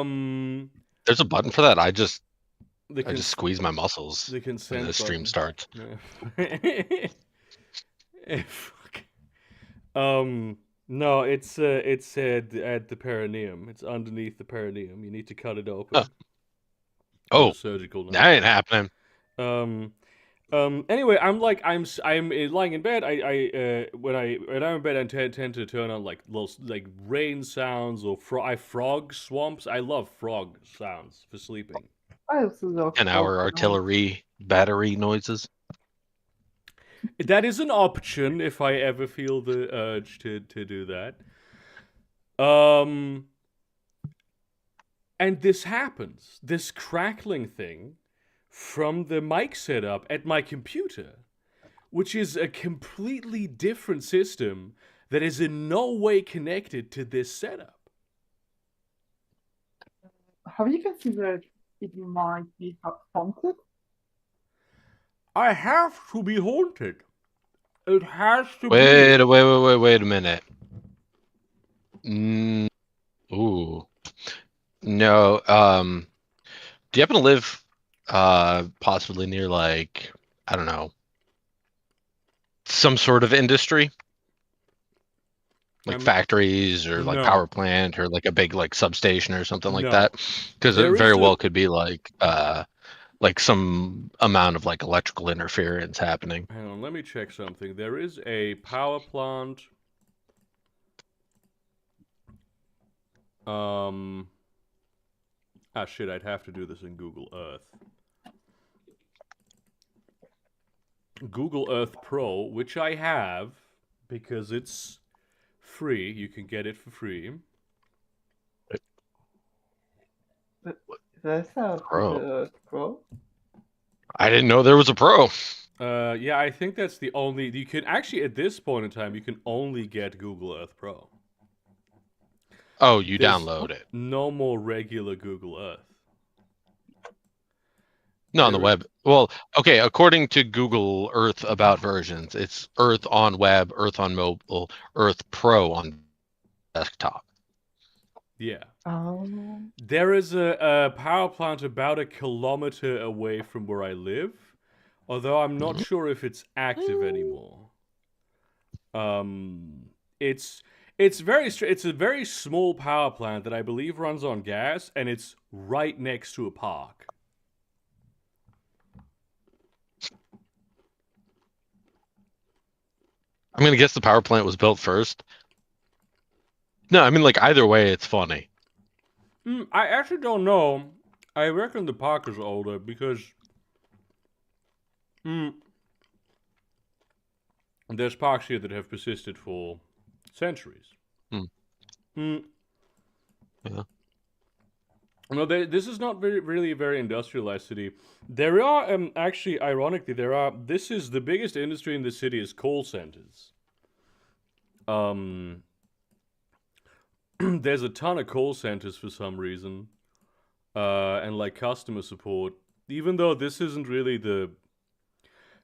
There's a button for that. I just the squeeze my muscles the when the consent stream button. starts. Fuck. No, it's at the perineum. It's underneath the perineum. You need to cut it Huh. open with a Oh, surgical knife. that ain't happening. Um, Anyway, I'm lying in bed. When I'm in bed, I tend to turn on like little like rain sounds or frog swamps. I love frog sounds for sleeping. I also love 10-hour artillery battery noises. That is an option if I ever feel the urge to do that. Um, and this happens. This crackling thing from the mic setup at my computer, which is a completely different system that is in no way connected to this setup. Have you considered it might be haunted? I have to be haunted. It has to Wait be. a minute. Ooh. No. Do you happen to live possibly near, like, I don't know, some sort of industry? Like factories or like No. power plant or like a big like substation or something like No. that? Because it There is very a- well could be like some amount of like electrical interference happening. Hang on, let me check something. There is a power plant. Shit, I'd have to do this in Google Earth. Google Earth Pro, which I have because it's free. You can get it for free. There's a Pro. Google Earth Pro. I didn't know there was a pro. Yeah, I think that's the only. You can actually, at this point in time, you can only get Google Earth Pro. Oh, you There's download it. No more regular Google Earth. No, on the web. Well, okay, according to Google Earth about versions, it's Earth on web, Earth on mobile, Earth Pro on desktop. Yeah. Um, There is a power plant about 1 kilometer away from where I live, although I'm not sure if it's active anymore. It's it's a very small power plant that I believe runs on gas, and it's right next to a park. I'm gonna guess the power plant was built first. No, I mean, like, either way, it's funny. I actually don't know. I reckon the park is older because there's parks here that have persisted for centuries. Yeah. No, this is not really a very industrialized city. There are actually, ironically, This is the biggest industry in the city is call centers. There's a ton of call centers for some reason, and like customer support. Even though this isn't really the.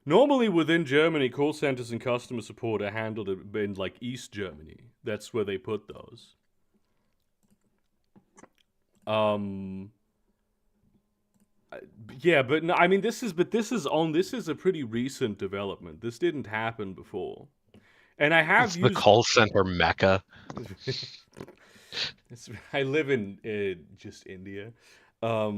Normally within Germany, call centers and customer support are handled in like East Germany. That's where they put those. Yeah, but no, I mean this is a pretty recent development. This didn't happen before, and I have It's used the call center mecca. I live in just India. I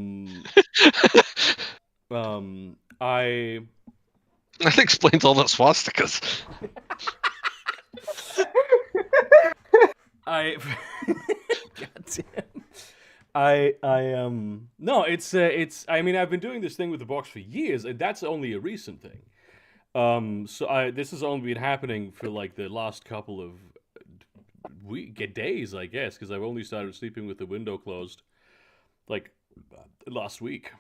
That explains all the swastikas. I goddamn. No, it's I mean I've been doing this thing with the box for years, and that's only a recent thing. This has only been happening for like the last couple of days, I guess, because I've only started sleeping with the window closed like last week.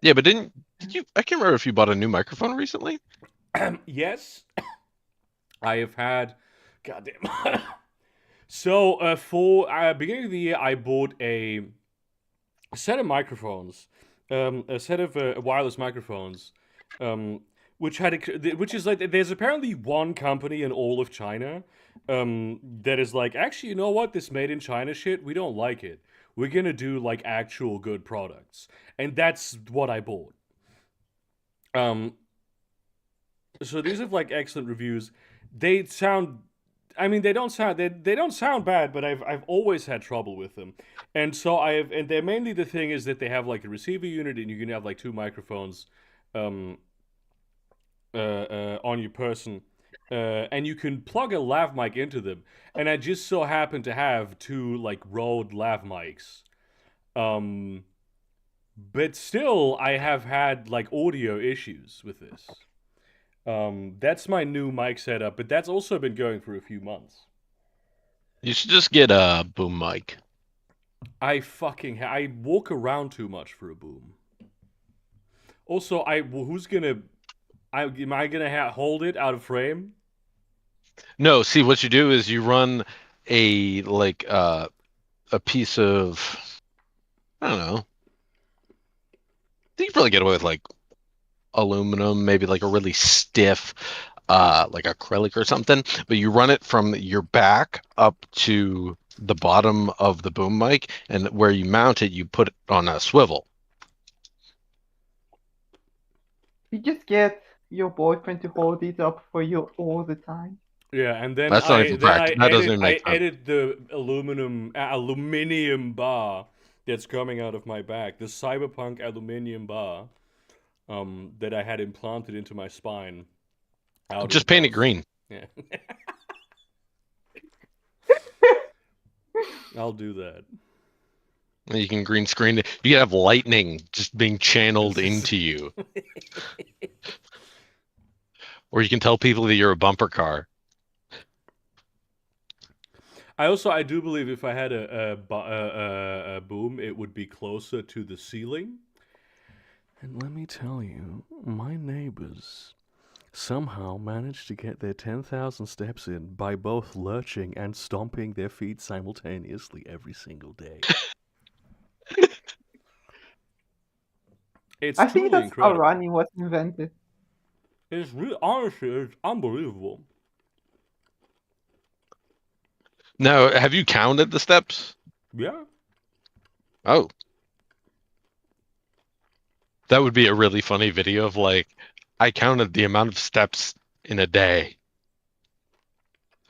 Yeah, but did you? I can't remember if you bought a new microphone recently. Yes, I have had. Goddamn. So for beginning of the year, I bought a set of microphones, a set of wireless microphones, which is like there's apparently one company in all of China that is like, actually, you know what, this made in China shit, we don't like it, we're gonna do like actual good products, and that's what I bought. um so these have like excellent reviews. They sound, I mean, they don't sound bad, but I've always had trouble with them. And so and they're mainly, the thing is that they have like a receiver unit, and you can have like two microphones um on your person, and you can plug a lav mic into them. And I just so happen to have two like Rode lav mics. Um, but still, I have had like audio issues with this. That's my new mic setup, but that's also been going for a few months. You should just get a boom mic. I walk around too much for a boom. Also, who's gonna am I gonna hold it out of frame? No, see what you do is you run a a piece of, I don't know. I think you probably get away with like aluminum, maybe like a really stiff like acrylic or something, but you run it from your back up to the bottom of the boom mic, and where you mount it, you put it on a swivel. You just get your boyfriend to hold it up for you all the time. Yeah, and then That's not even practical. That doesn't even I make sense. edit the aluminium bar that's coming out of my back, the cyberpunk aluminium bar, that I had implanted into my spine. Out Just of paint it dust. green. Yeah. I'll do that. You can green screen it. You can have lightning just being channeled into you. Or you can tell people that you're a bumper car. I do believe if I had a boom, it would be closer to the ceiling. And let me tell you, my neighbors somehow managed to get their 10,000 steps in by both lurching and stomping their feet simultaneously every single day. It's I think truly that's how incredible. running was invented. It's really, honestly, it's unbelievable. Now, have you counted the steps? Yeah. Oh, that would be a really funny video of like, I counted the amount of steps in a day,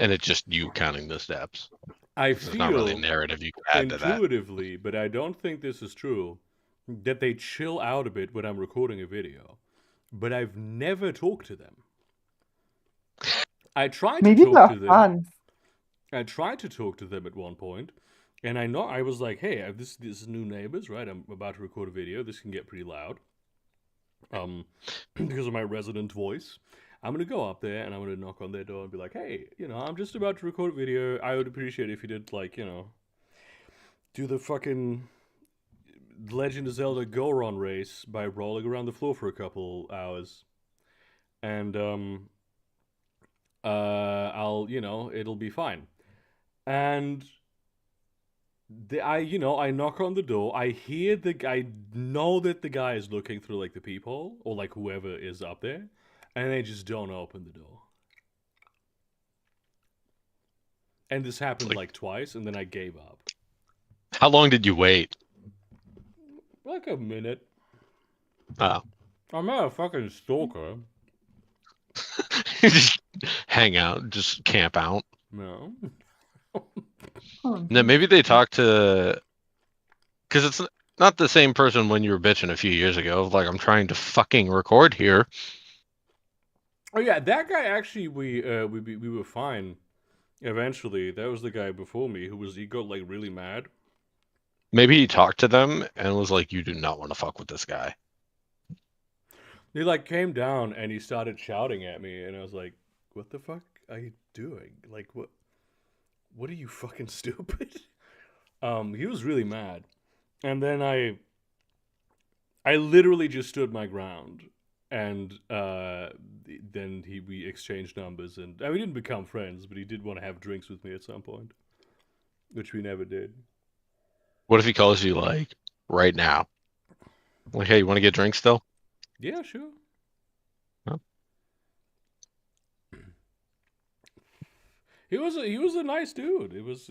and it's just you counting the steps. I There's not really a feel narrative you can add to that. intuitively, but I don't think this is true, that they chill out a bit when I'm recording a video. But I've never talked to them. I tried to Maybe talk they're to them. fans. I tried to talk to them at one point, and I was like, "Hey, this is new neighbors, right? I'm about to record a video. This can get pretty loud, because of my resident voice. I'm gonna go up there and I'm gonna knock on their door and be like, hey, I'm just about to record a video. I would appreciate it if you did, like, do the fucking Legend of Zelda Goron race by rolling around the floor for a couple hours, and it'll be fine." And I knock on the door. I hear I know that the guy is looking through like the peephole, or like whoever is up there, and they just don't open the door. And this happened like twice, and then I gave up. How long did you wait? Like a minute. Oh. I'm not a fucking stalker. Just hang out, just camp out. No. No, maybe they talk to, because it's not the same person when you were bitching a few years ago. Like, I'm trying to fucking record here. Oh yeah, that guy actually we were fine. Eventually, that was the guy before me he got like really mad. Maybe he talked to them and was like, "You do not want to fuck with this guy." He like came down and he started shouting at me, and I was like, "What the fuck are you doing? Like, what are you, fucking stupid?" He was really mad, and then I literally just stood my ground, and then we exchanged numbers, and we didn't become friends, but he did want to have drinks with me at some point, which we never did. What if he calls you like right now? Like, hey, you want to get drinks still? Yeah, sure. Huh? He was a nice dude. It was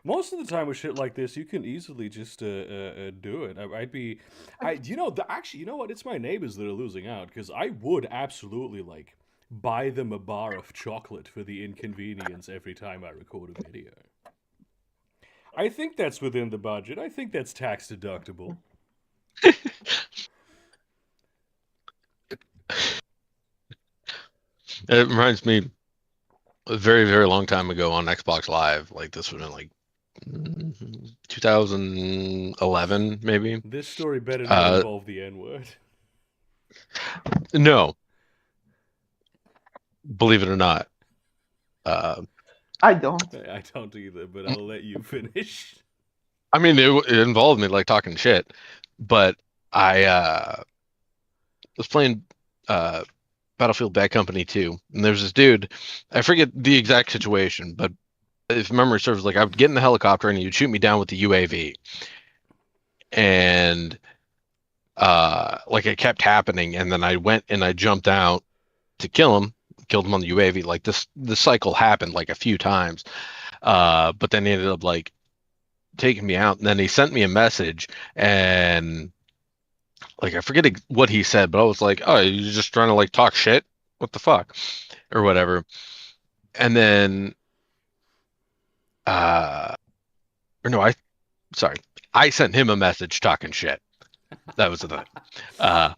most of the time with shit like this, you can easily just do it. I'd be, actually, you know what? It's my neighbors that are losing out because I would absolutely like buy them a bar of chocolate for the inconvenience every time I record a video. I think that's within the budget. I think that's tax deductible. It reminds me a very, very long time ago on Xbox Live. Like this would have been like 2011, maybe. This story better not Uh, involve the N word. no, believe it or not. I don't. I don't either, but I'll let you finish. I mean, it involved me like talking shit, but I was playing Battlefield Bad Company 2, and there's this dude. I forget the exact situation, but if memory serves, like I would get in the helicopter and he'd shoot me down with the UAV, and like it kept happening, and then I went and I jumped out to kill him, killed him on the UAV. Like this cycle happened like a few times, but then he ended up like taking me out, and then he sent me a message, and like I forget what he said, but I was like, "Oh, you're just trying to like talk shit? What the fuck?" or whatever. And then or no, sorry, I sent him a message talking shit. That was the thing. Uh,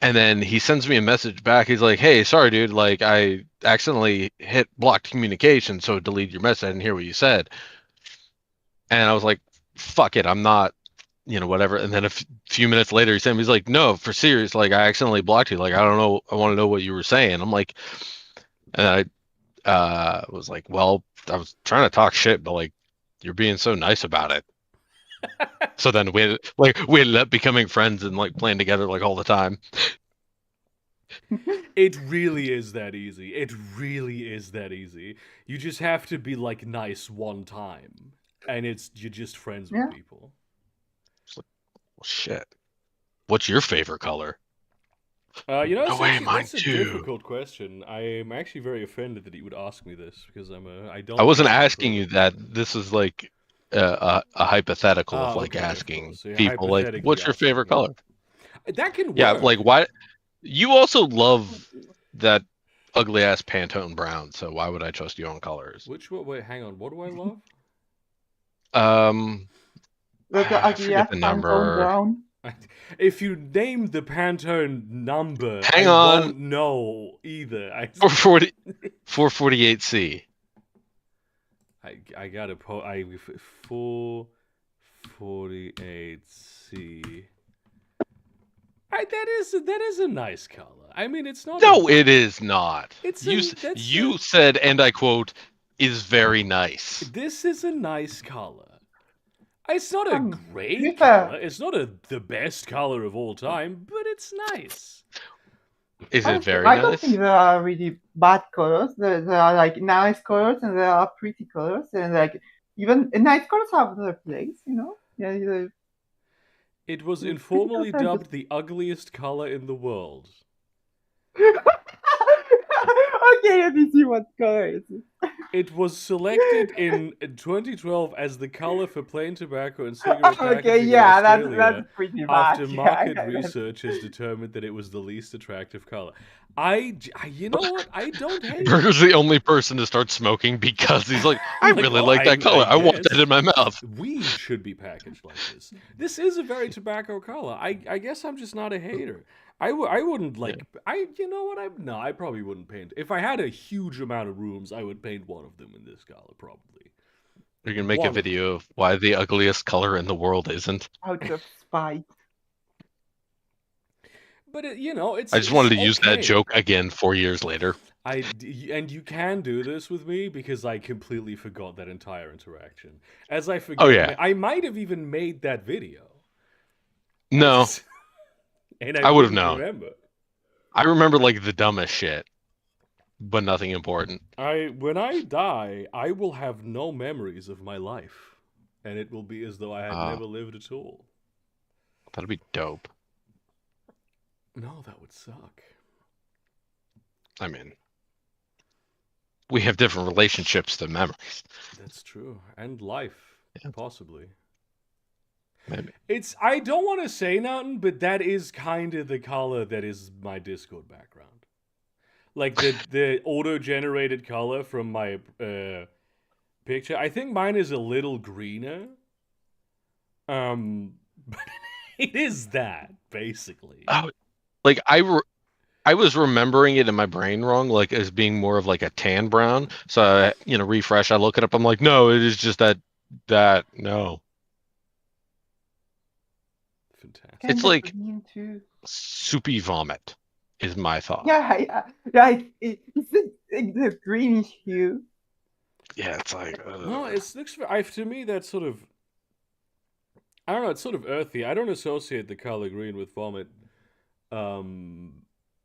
and then he sends me a message back. He's like, "Hey, sorry, dude. Like I accidentally hit blocked communication, so delete your message. I didn't hear what you said." And I was like, "Fuck it, I'm not." Whatever. And then a few minutes later, he sent me, he's like, "No, for serious, like I accidentally blocked you. Like, I don't know. I want to know what you were saying." I'm like, and I was like, "Well, I was trying to talk shit, but like, you're being so nice about it." So then we ended up becoming friends and like playing together like all the time. It really is that easy. It really is that easy. You just have to be like nice one time, and you're just friends with Yeah. people. It's like, well, shit. What's your favorite color? No No way, mine that's a too. difficult question. I'm actually very offended that he would ask me this because I I don't wasn't have a asking you preference. that. This is like a hypothetical of Ah, like okay, of asking course. So you're people like, hypothetically "What's your asking favorite me. color?" That can Yeah, like work. why? You also love that ugly ass Pantone brown, so why would I trust you on colors? Which one? Wait, hang on. What do I love? Um, The I ugly forget ass the Pantone number. brown. If you name the Pantone number, Hang I on, won't know either. 440, 448C. I gotta 448C. That is a nice color. I mean, it's not a. No, it is not. It's You a that's a. you said, and I quote, "is very nice." This is a nice color. It's not a To be great fair, color. It's not the best color of all time, but it's nice. Is it honestly, very I don't think nice? there are really bad colors. There are like nice colors and there are pretty colors, and like even nice colors have their place, you know. Yeah, It was the pretty colors informally are just. dubbed the ugliest color in the world. Okay, let me see what color it is. It was selected in 2012 as the color for plain tobacco and cigarette Okay, packaging in yeah, that's Australia pretty bad. after market researchers determined that it was the least attractive color. You know what? I don't hate it. Burger's the only person to start smoking because he's like, "I Like, really oh, like that I color. I want that guess in my mouth." weed should be packaged like this. This is a very tobacco color. I guess I'm just not a hater. I wouldn't Yeah. like you know what I probably wouldn't paint. If I had a huge amount of rooms, I would paint one of them in this color probably. We can make a One of them. video of why the ugliest color in the world isn't. Out of spite. But I just wanted it's to use that okay. joke again 4 years later. And you can do this with me because I completely forgot that entire interaction. As I Oh forget, yeah. I might have even made that video. I No, just and I I would have wouldn't known. remember. I remember like the dumbest shit, but nothing important. When I die, I will have no memories of my life, and it will be as though I had Ah, never lived at all. that'd be dope. No, that would suck. I mean, we have different relationships to memories. That's true. And life, Yeah. possibly. Maybe. I don't want to say nothing, but that is kind of the color that is my Discord background. Like the auto-generated color from my picture. I think mine is a little greener. But it is that, basically. Oh, like I was remembering it in my brain wrong, like as being more of like a tan brown. So I, refresh. I look it up. I'm like, no, it is just that no. Fantastic. Kind It's of like green too. soupy vomit, is my thought. Yeah, it's the greenish hue. Yeah, it's like. No, it looks. To me, that's sort of. I don't know. It's sort of earthy. I don't associate the color green with vomit.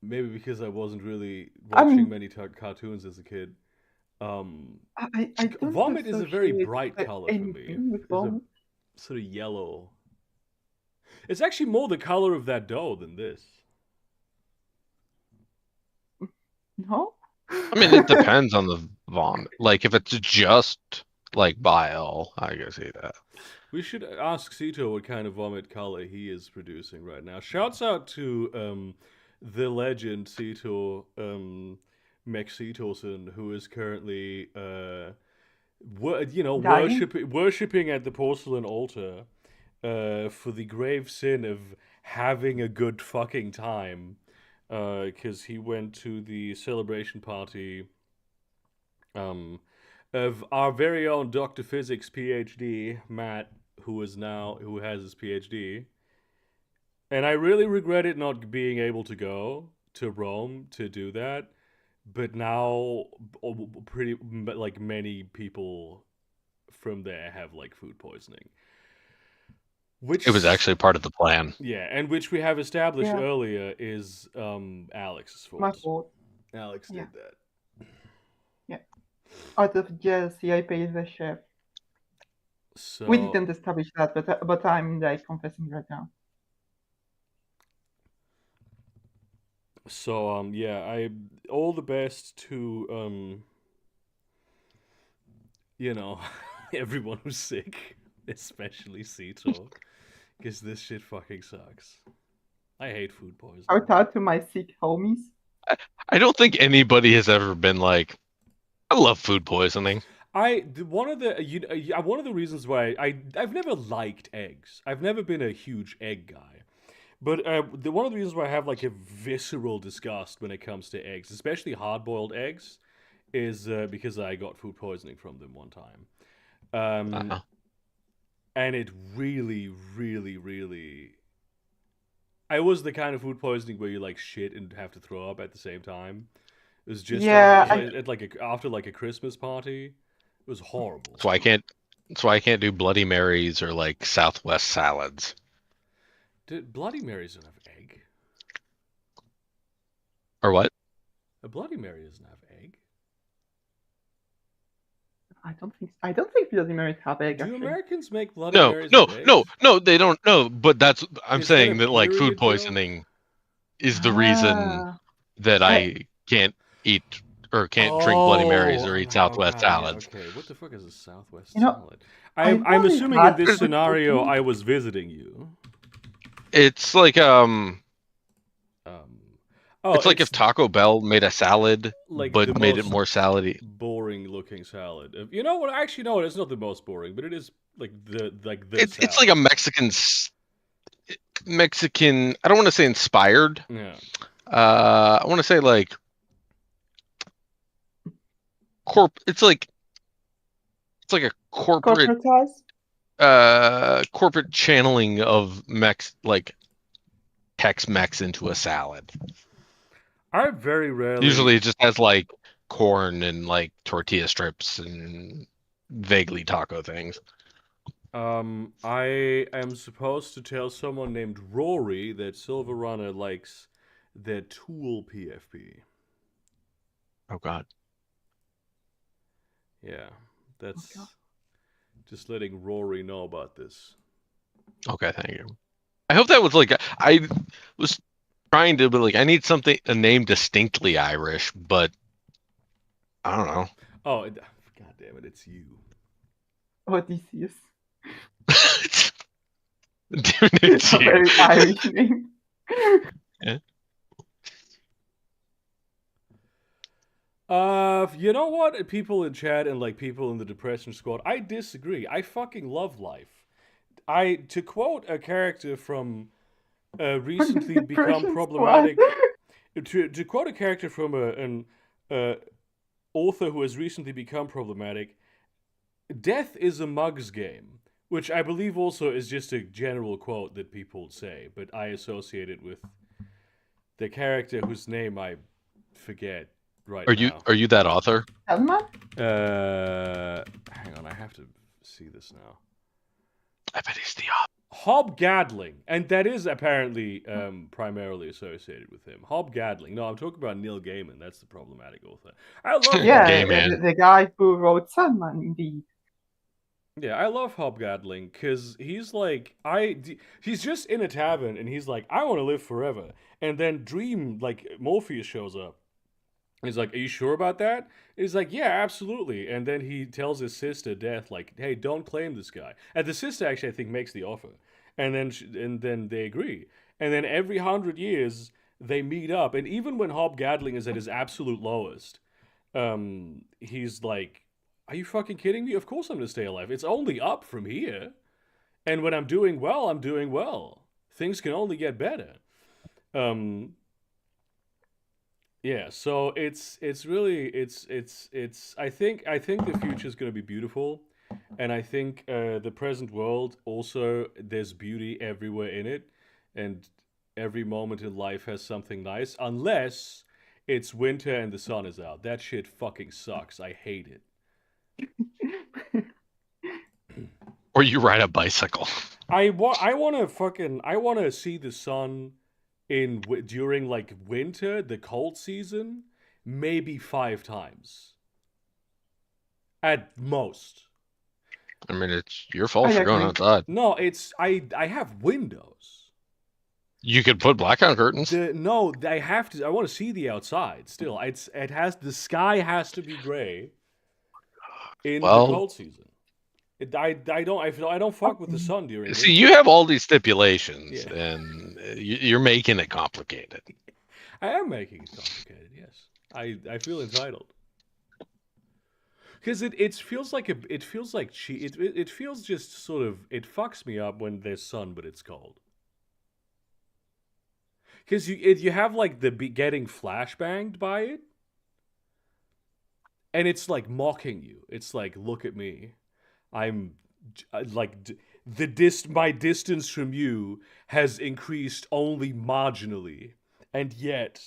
Maybe because I wasn't really watching many cartoons as a kid. I don't Vomit is a very associate bright color for me. anything with It's a vomit. sort of yellow. It's actually more the color of that dough than this. No? I mean, it depends on the vomit. Like, if it's just like bile, I can see that. We should ask Sito what kind of vomit color he is producing right now. Shouts out to the legend Sito Mexitoson, who is currently Dying? worshipping at the porcelain altar for the grave sin of having a good fucking time. Because he went to the celebration party of our very own Dr. Physics PhD, Matt, who has his PhD. And I really regretted not being able to go to Rome to do that. But now, pretty like many people from there have like food poisoning. Which It was actually part of the plan. yeah, and which we have established Yeah, earlier is Alex's my fault. fault. Alex Yeah. did that. Yeah. Out of jealousy, I paid the chef. So We didn't establish that, but I'm like confessing right now. So yeah, I all the best to everyone who's sick, especially Cito, because this shit fucking sucks. I hate food poisoning. Shout out to my sick homies. I don't think anybody has ever been like, I love food poisoning. One of the reasons why I've never liked eggs. I've never been a huge egg guy. But one of the reasons why I have like a visceral disgust when it comes to eggs, especially hard-boiled eggs, is because I got food poisoning from them one time. Uh-huh. And it really, really, really. I was the kind of food poisoning where you like shit and have to throw up at the same time. It was just after like a Christmas party. It was horrible. That's why I can't do Bloody Marys or like Southwest salads. Bloody Marys don't have egg. Or what? A Bloody Mary doesn't have egg. I don't think Bloody Marys have egg. Do Actually. Americans make Bloody Marys with eggs? No, they don't. No, but I'm Is that saying a that like food period poisoning is the reason that I can't eat or can't drink Bloody Marys or eat Southwest salads. Yeah, okay, what the fuck is a Southwest You know, salad? I'm only assuming had in this food scenario poisoning. I was visiting you. It's like Oh, it's like if Taco Bell made a salad, like but the made it most more salady. boring looking salad. You know what? Actually, no, it's not the most boring, but it is like the It's like a Mexican. I don't want to say inspired. Yeah. I want to say like It's like a corporate corporate channeling of Tex-Mex into a salad. I very rarely. Usually it just has like corn and like tortilla strips and vaguely taco things. I am supposed to tell someone named Rory that Silver Runner likes their Tool PFP. Oh God. Yeah, that's just letting Rory know about this. Okay, thank you. I hope that was like I was trying to be like I need a name distinctly Irish, but I don't know. Oh, god damn it, it's you. Odysseus. Dude, It's it's a you. very Irish name. Yeah. You know what? People in chat and like people in the depression squad, I disagree. I fucking love life. To quote a character from recently become Depression squad. problematic, to quote a character from an author who has recently become problematic, death is a mug's game, which I believe also is just a general quote that people say, but I associate it with the character whose name I forget right now. Are you that author? Hellman? Hang on, I have to see this now. I bet he's the author. Hobgadling, and that is apparently primarily associated with him. Hobgadling. No, I'm talking about Neil Gaiman. That's the problematic author. I love Yeah, Gay man. the guy who wrote Sandman, indeed. Yeah, I love Hobgadling because he's like he's just in a tavern and he's like, I want to live forever, and then Dream like Morpheus shows up. He's like, are you sure about that? And he's like, yeah, absolutely. And then he tells his sister, Death, like, hey, don't claim this guy. And the sister actually, I think, makes the offer, and then they agree. And then every 100 years they meet up, and even when Hobgadling is at his absolute lowest, he's like, are you fucking kidding me? Of course I'm gonna stay alive. It's only up from here. And when I'm doing well, I'm doing well. Things can only get better. Um, yeah, so it's really it's I think the future is going to be beautiful, and I think the present world also there's beauty everywhere in it, and every moment in life has something nice unless it's winter and the sun is out. That shit fucking sucks. I hate it. Or you ride a bicycle. I want to see the sun during like winter, the cold season, maybe 5 times at most. I mean, it's your fault I for going agree. outside. No, it's I have windows. You could put blackout curtains. No, I have to. I want to see the outside. Still, it has the sky has to be gray in the Well, cold season. I don't fuck with the sun during. see, winter. you have all these stipulations, Yeah. and you're making it complicated. I am making it complicated. Yes, I feel entitled. Because it feels like it feels like it feels just sort of it fucks me up when there's sun but it's cold. Because you have like the getting flashbanged by it, and it's like mocking you. It's like, look at me, I'm like my distance from you has increased only marginally, and yet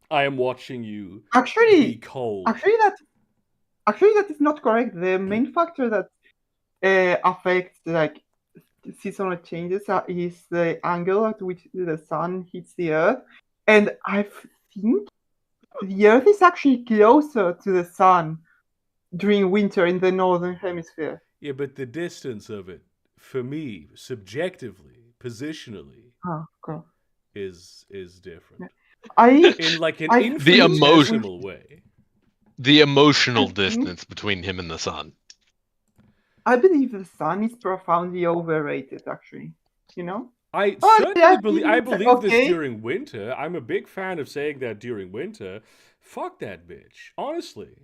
I am watching you be Actually, cold. actually, that is not correct. The main factor that affects like seasonal changes is the angle at which the sun hits the earth, and I think the earth is actually closer to the sun during winter in the northern hemisphere. Yeah, but the distance of it, for me, subjectively, positionally, Oh, okay. is different. I In like an I infinitesimal way. The emotional I think- distance between him and the sun. I believe the sun is profoundly overrated. Actually, you know. I Oh, certainly yeah, believe it's this okay. during winter. I'm a big fan of saying that during winter. Fuck that bitch. Honestly.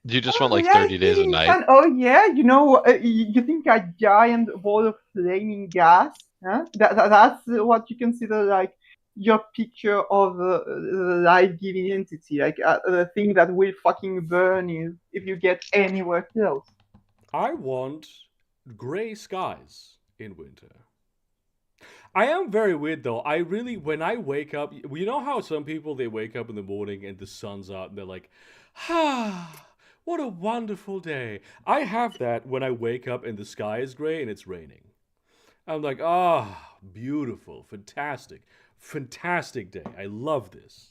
You just want like yeah, 30 days a in night. sun- oh yeah, you know, you think a giant ball of flaming gas? Huh? That's what you consider like your picture of the life-giving entity, like the thing that will fucking burn you if you get anywhere close. I want gray skies in winter. I am very weird though. I really, when I wake up, you know how some people they wake up in the morning and the sun's out and they're like, ah, what a wonderful day. I have that when I wake up and the sky is gray and it's raining. I'm like, ah, beautiful, fantastic, fantastic day. I love this.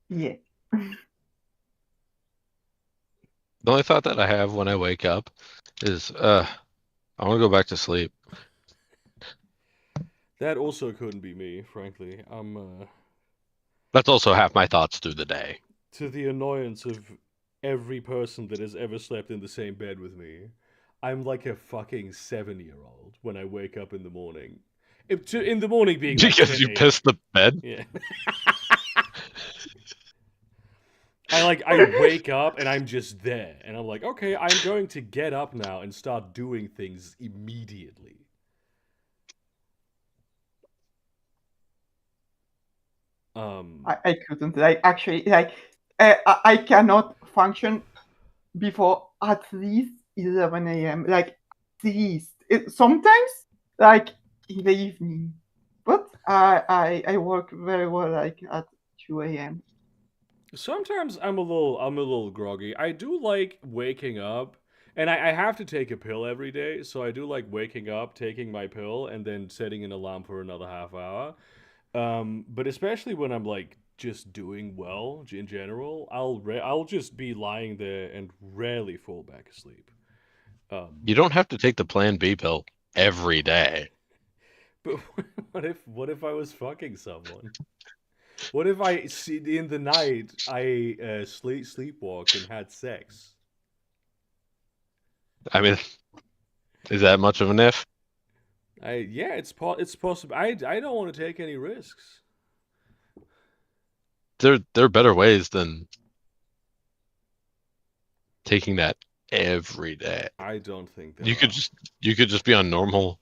Yeah. The only thought that I have when I wake up is, I want to go back to sleep. That also couldn't be me, frankly. I'm That's also half my thoughts through the day. to the annoyance of every person that has ever slept in the same bed with me. I'm like a fucking 7-year-old when I wake up in the morning. In the morning being like Because 10 you a.m. pissed the bed. Yeah. I wake up and I'm just there and I'm like, okay, I'm going to get up now and start doing things immediately. I couldn't. Like actually, like I cannot function before at least 11 a.m. Like at least. Sometimes like in the evening, but I work very well like at 2 a.m. Sometimes I'm a little groggy. I do like waking up, and I have to take a pill every day, so I do like waking up, taking my pill, and then setting an alarm for another half hour. But especially when I'm like just doing well in general, I'll just be lying there and rarely fall back asleep. You don't have to take the Plan B pill every day. But what if I was fucking someone? What if I in the night I sleepwalked and had sex? I mean, is that much of an if? Yeah, it's possible. I don't want to take any risks. There are better ways than taking that every day. I don't think there You could are. just you could just be on normal.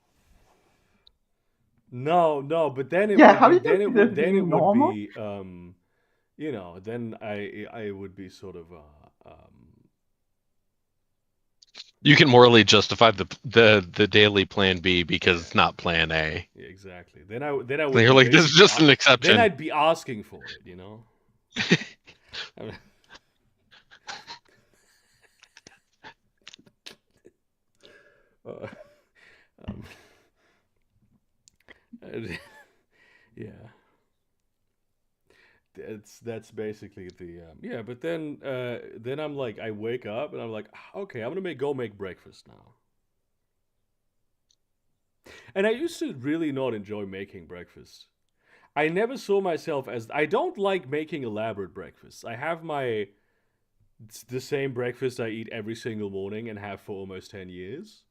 No, but then it Yeah, would how be did you consider being normal? then I would be sort of You can morally justify the daily Plan B because yeah, it's not Plan A. yeah, exactly. Then I And would you're be like, this is basically just an then exception. I'd be asking for it, you know. I mean, uh, um, yeah. That's basically the yeah. But then I'm like I wake up and I'm like okay, I'm gonna go make breakfast now. And I used to really not enjoy making breakfast. I never saw myself as I don't like making elaborate breakfasts. I have my it's the same breakfast I eat every single morning and have for almost 10 years.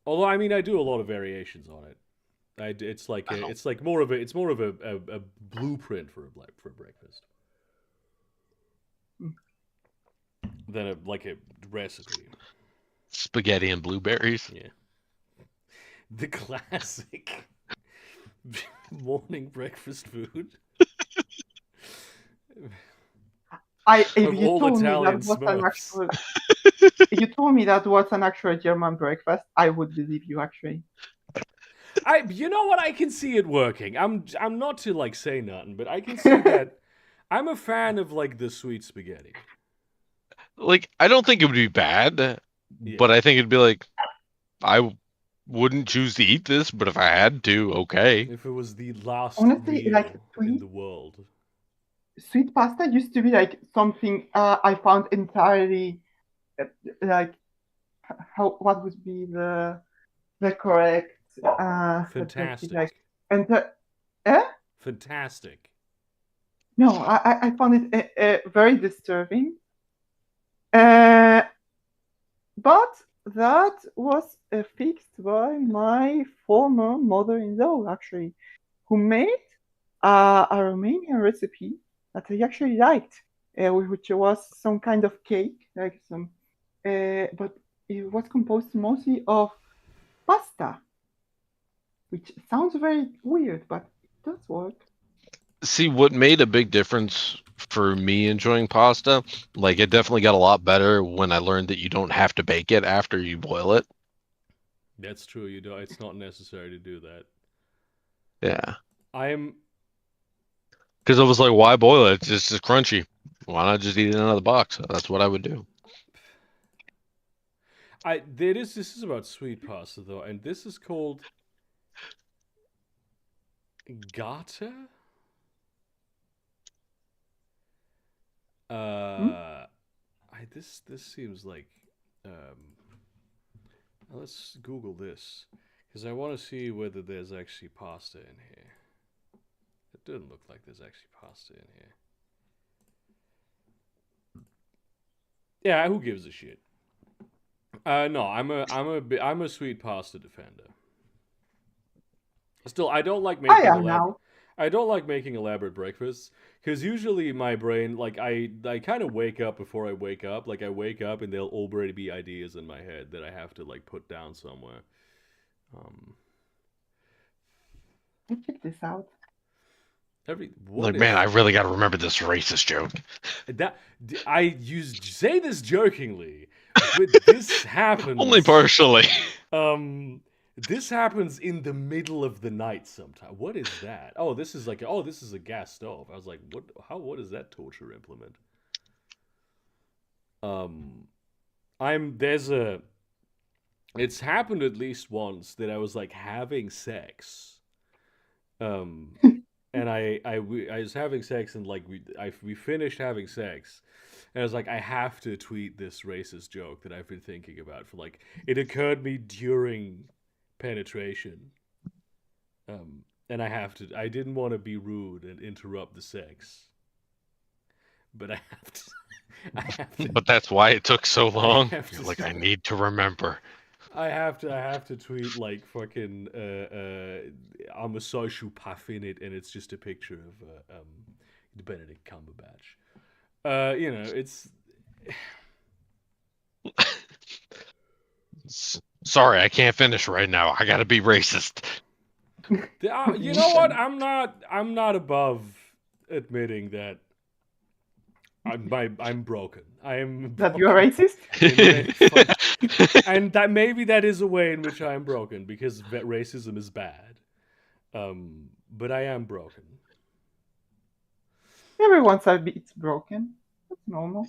Although I mean I do a lot of variations on it. It's like more of a blueprint for for a breakfast than a recipe. Spaghetti and blueberries. Yeah, the classic morning breakfast food If of you all told me that Italian was an Smurfs. actual if you told me that was an actual German breakfast, I would believe you actually. You know what? I can see it working. I'm not to like say nothing, but I can see that. I'm a fan of like the sweet spaghetti. Like, I don't think it would be bad, Yeah. but I think it'd be like, I wouldn't choose to eat this, but if I had to, okay. If it was the last Honestly, like meal in the world. sweet pasta used to be like something I found entirely uh, like how what would be the correct adjective like Fantastic. and eh? Fantastic. No, I found it very disturbing. Uh, but that was fixed by my former mother-in-law actually, who made a Romanian recipe that I actually liked, which was some kind of cake, like some, but it was composed mostly of pasta, which sounds very weird, but it does work. See, what made a big difference for me enjoying pasta, like it definitely got a lot better when I learned that you don't have to bake it after you boil it. That's true. You do. It's not necessary to do that. Yeah. I'm. Because I was like, why boil it? It's just crunchy. Why not just eat it out of the box? So that's what I would do. This is about sweet pasta though, and this is called gata. Hmm? This seems like. Let's Google this Because I want to see whether there's actually pasta in here. It doesn't look like there's actually pasta in here. Yeah, who gives a shit? No, I'm a sweet pasta defender. Still, I don't like I making am now. I don't like making elaborate breakfasts because usually my brain, like I kind of wake up before I wake up. Like I wake up and there'll already be ideas in my head that I have to like put down somewhere. Check this out. What man, I is really got to remember this racist joke. that? Say this jokingly, but this happens Only partially. This happens in the middle of the night sometime. What is that? Oh, this is a gas stove. I was like, what is that torture implement? It's happened at least once that I was like having sex. And I was having sex and like we finished having sex. And I was like, I have to tweet this racist joke that I've been thinking about for like it occurred me during penetration. And I didn't want to be rude and interrupt the sex. But I have to. But that's why it took so long. You're like, I need to remember. I have to tweet like fucking I'm a sociopath in it, and it's just a picture of Benedict Cumberbatch. It's Sorry, I can't finish right now. I gotta be racist. You know what? I'm not above admitting that I'm broken. That you are racist? And that maybe that is a way in which I am broken because racism is bad. But I am broken. Everyone's a bit broken. That's normal.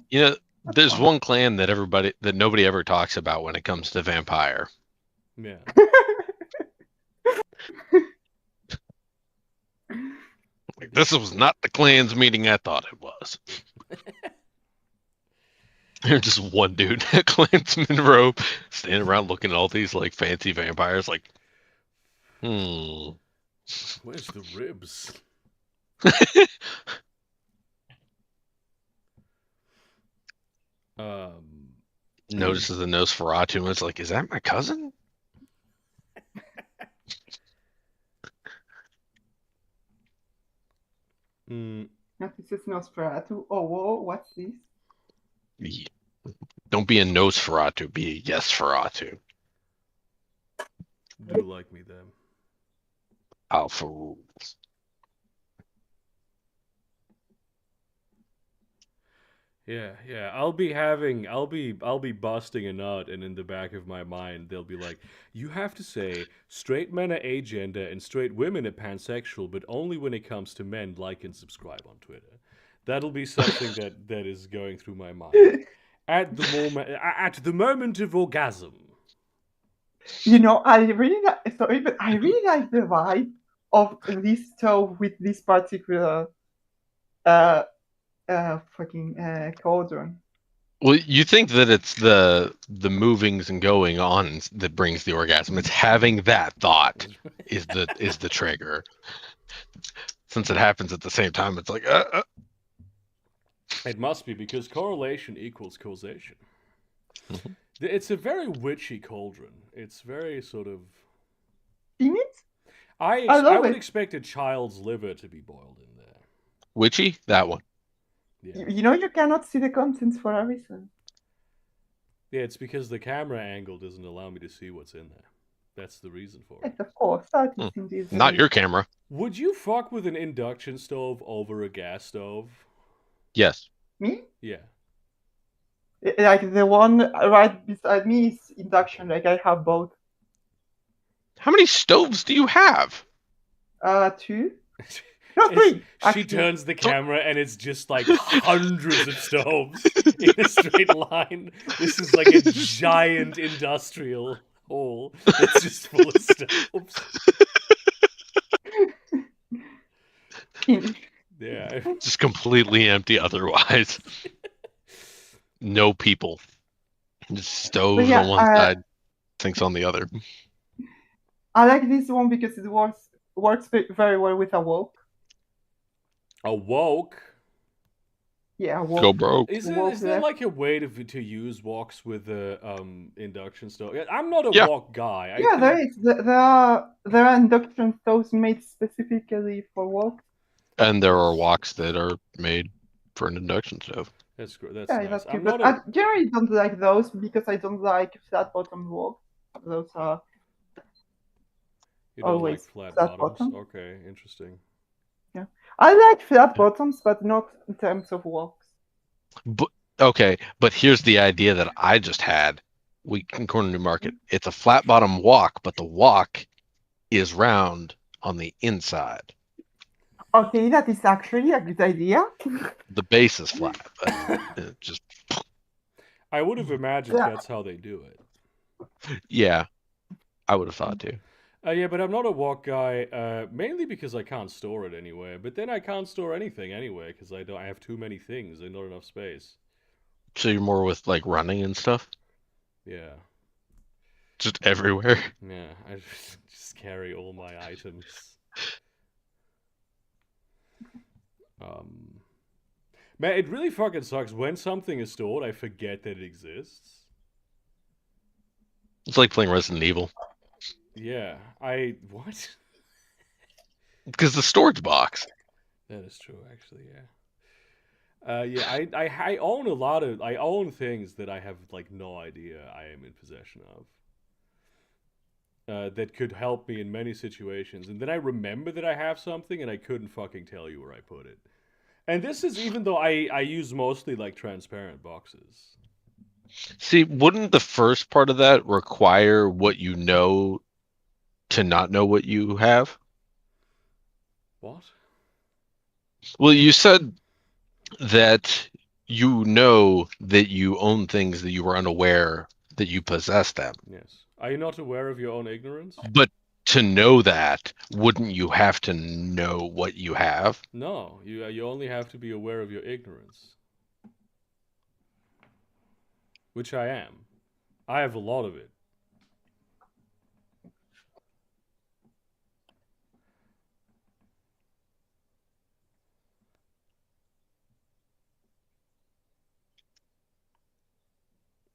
There's one clan that nobody ever talks about when it comes to vampire. Yeah. This was not the clan's meeting I thought it was. There's just one dude, a clansman robe, standing around looking at all these like fancy vampires, like, Where's the ribs? Notices the Nosferatu and it's like, is that my cousin? This is Nosferatu. Oh, whoa, what's this? Yeah. Don't be a Nosferatu, be a Yesferatu. Do you like me then? Alpha rules. Yeah. I'll be busting a nut, and in the back of my mind, they'll be like, "You have to say straight men are agender and straight women are pansexual, but only when it comes to men. Like and subscribe on Twitter." That'll be something that is going through my mind at the moment of orgasm. I really like. Sorry, but I really like the vibe of this stove with this particular fucking cauldron. Well, you think that it's the movings and going on that brings the orgasm. It's having that thought is the trigger. Since it happens at the same time, it's like It must be because correlation equals causation. Mm-hmm. It's a very witchy cauldron. It's very sort of. In it? I would expect a child's liver to be boiled in there. Witchy? That one. Yeah. You cannot see the contents for a reason. Yeah, it's because the camera angle doesn't allow me to see what's in there. That's the reason for it. Yes, of course. That is indeed. Not your camera. Would you fuck with an induction stove over a gas stove? Yes. Me? Yeah. Like the one right beside me is induction. Like I have both. How many stoves do you have? 2. No, 3. She turns the camera and it's just like hundreds of stoves in a straight line. This is like a giant industrial hall. It's just full of stoves. Yeah. Just completely empty otherwise. No people. Just stoves on one side, things on the other. I like this one because it works very well with a walk. A woke. Yeah, a Go walk. broke. Is Walk there left. like a way to use walks with the induction stove? I'm not a Yeah. walk guy. I Yeah, think there is. There are induction stoves made specifically for walks. And there are walks that are made for an induction stove. that's Yeah, nice. that's true. I'm But not I a generally don't like those because I don't like flat bottom walks. Those are You don't like always flat flat bottoms? bottom. Okay, interesting. Yeah, I like flat bottoms, but not in terms of walks. But okay, but here's the idea that I just had. We in Corner New Market. It's a flat bottom walk, but the walk is round on the inside. Okay, that is actually a good idea. The base is flat, but it just I would have imagined Yeah. that's how they do it. yeah, I would have thought too. Yeah, but I'm not a walk guy. Mainly because I can't store it anywhere. But then I can't store anything anywhere because I don't. I have too many things and not enough space. So you're more with like running and stuff, Yeah, just everywhere. yeah. I just carry all my items. Man, it really fucking sucks when something is stored. I forget that it exists. It's like playing Resident Evil Yeah, what? because the storage box. That is true, actually. Yeah. Yeah. I own a lot of. I own things that I have like no idea I am in possession of. That could help me in many situations, and then I remember that I have something, and I couldn't fucking tell you where I put it. And this is even though I use mostly like transparent boxes. See, wouldn't the first part of that require what you know to not know what you have? What? Well, you said that you know that you own things that you were unaware that you possess them. Yes. Are you not aware of your own ignorance? But to know that, wouldn't you have to know what you have? No, you only have to be aware of your ignorance, which I am. I have a lot of it.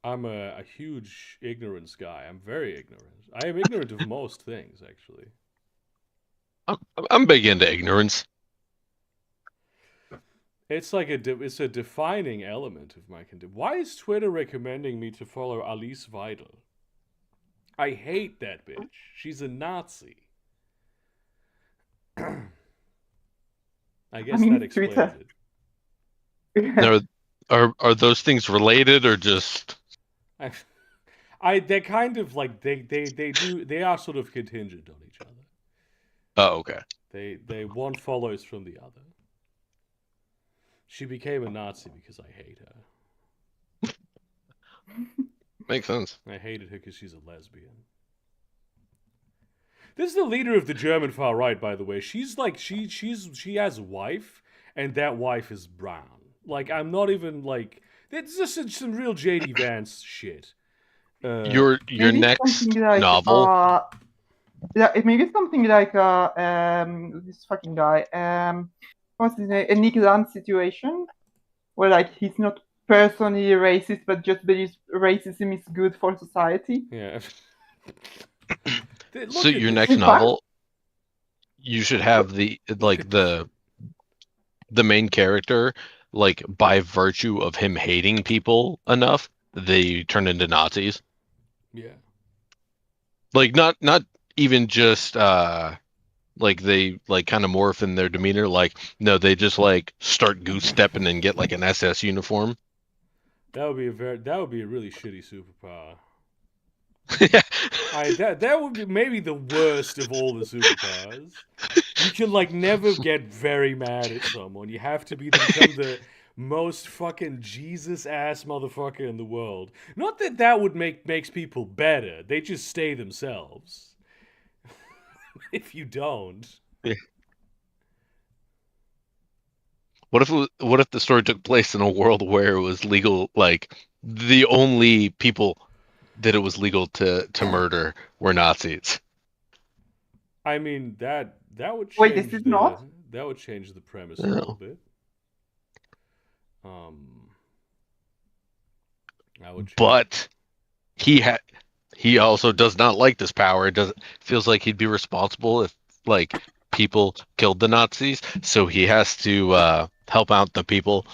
I'm a huge ignorance guy. I'm very ignorant. I am ignorant of most things, actually. I'm big into ignorance. It's like it's a defining element of my condition. Why is Twitter recommending me to follow Alice Weidel? I hate that bitch. She's a Nazi. I guess that explains Twitter. it. Now, are those things related or just? They're kind of like they are sort of contingent on each other. Oh, okay. They one follows from the other. She became a Nazi because I hate her. Makes sense. I hated her because she's a lesbian. This is the leader of the German far right, by the way. She's like she has a wife, and that wife is brown. Like I'm not even like it's just some real JD Vance shit. Your Maybe next something like novel. yeah, maybe something like this fucking guy what's his name, a Nick Land situation where like he's not personally racist but just believes racism is good for society. Yeah. So your this. next In fact- novel, you should have the main character, like by virtue of him hating people enough, they turn into Nazis. Yeah. Like not even just like they like kind of morph in their demeanor. Like no, they just like start goose stepping and get like an SS uniform. That would be a really shitty superpower. Yeah. That would be maybe the worst of all the superpowers. You can like never get very mad at someone. You have to become the most fucking Jesus ass motherfucker in the world. Not that that would makes people better. They just stay themselves. If you don't. Yeah. What if the story took place in a world where it was legal, like the only people that it was legal to murder were Nazis? I mean that would Wait, change is it not? that would change the premise a No. little bit. I would change. But he also does not like this power. It does feels like he'd be responsible if like people killed the Nazis, so he has to help out the people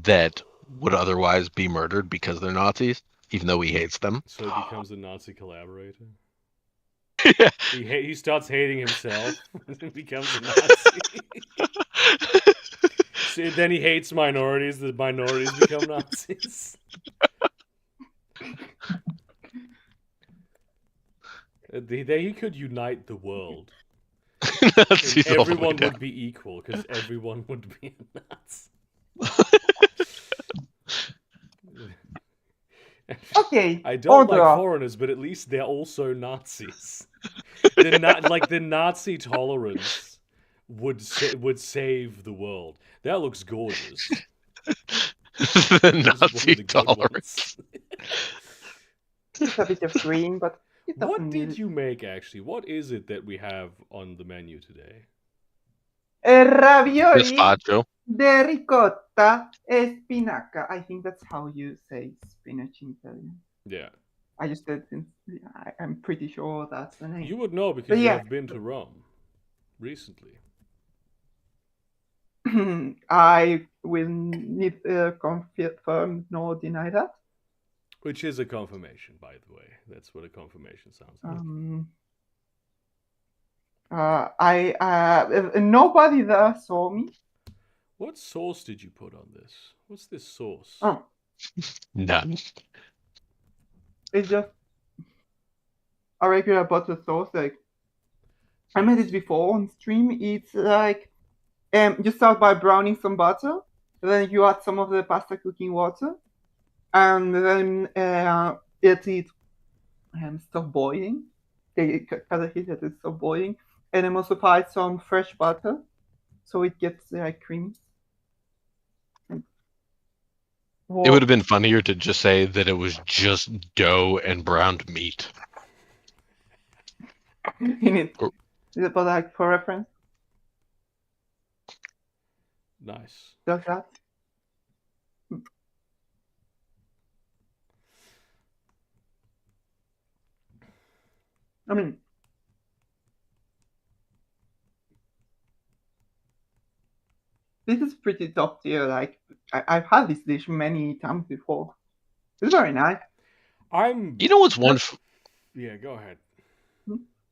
that would otherwise be murdered because they're Nazis, even though he hates them. So he becomes a Nazi collaborator. Yeah. He starts hating himself and becomes a Nazi. So then he hates minorities. The minorities become Nazis. He could unite the world. Nazis all the way Everyone down. would be equal because everyone would be a Nazi. Okay. I don't like order. foreigners, but at least they're also Nazis. The Nazi tolerance would save the world. That looks gorgeous. The This is one of Nazi the good tolerance. ones. It's a bit of green, but it doesn't What need did you make actually? What is it that we have on the menu today? Ravioli Gazpacho. de ricotta e spinaca. I think that's how you say spinach in Italian. Yeah. I just did. I'm pretty sure that's the name. You would know because But you yeah. have been to Rome recently. I will need confirm nor deny that. Which is a confirmation, by the way. That's what a confirmation sounds like. Nobody there saw me. What sauce did you put on this? What's this sauce? Oh, None. it's just a regular butter sauce. Like I made it before on stream. It's like you start by browning some butter, then you add some of the pasta cooking water, and then it stop boiling. They cut it heat it stop boiling, and then also add some fresh butter, so it gets creamy. It would have been funnier to just say that it was just dough and browned meat. In it. Is it like for reference? Nice. Does that? I mean, this is pretty top tier. Like I've had this dish many times before. It's very nice. You know what's one? Yeah, go ahead.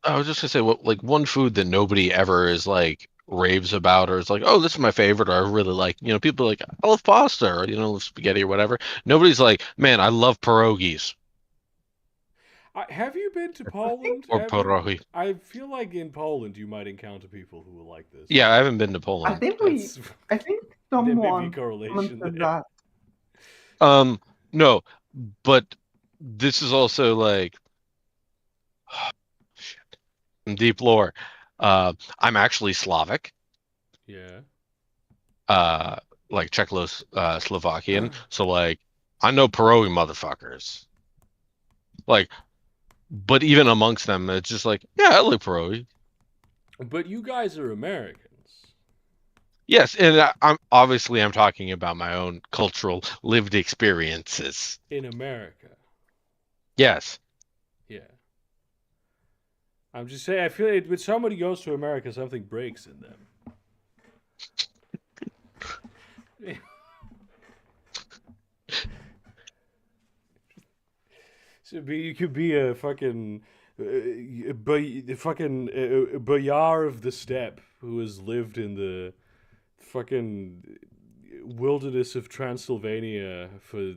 I was just gonna say, what like one food that nobody ever is like raves about, or is like, oh, this is my favorite, or I really like. You know, people are like, I love pasta, or love spaghetti or whatever. Nobody's like, man, I love pierogies. Have you been to Poland? Or pierogi. I feel like in Poland you might encounter people who will like this. Yeah, I haven't been to Poland. I think someone there may be a correlation there. That. No, but this is also like deep lore. I'm actually Slavic. Yeah. Like Czechoslovakian. So like, I know pierogi motherfuckers. Like, but even amongst them, it's just like, yeah, I like pierogi. But you guys are Americans. Yes, and I'm talking about my own cultural lived experiences in America. Yes. Yeah. I'm just saying, I feel like when somebody goes to America, something breaks in them. So you could be a fucking boyar of the steppe who has lived in the fucking wilderness of Transylvania for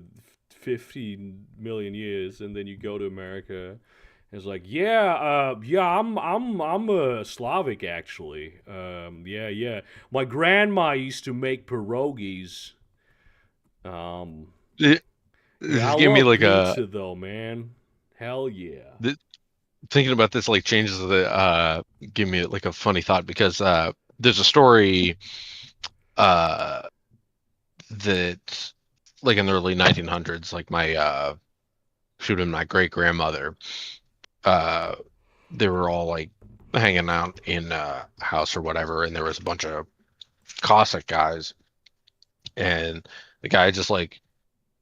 50 million years, and then you go to America and it's like, I'm a Slavic actually. Yeah. My grandma used to make pierogies. Yeah, I give me like pizza though, man. Hell yeah. Thinking about this like changes the give me like a funny thought, because there's a story that like in the early 1900s, like my my great grandmother, they were all like hanging out in a house or whatever, and there was a bunch of Cossack guys, and the guy just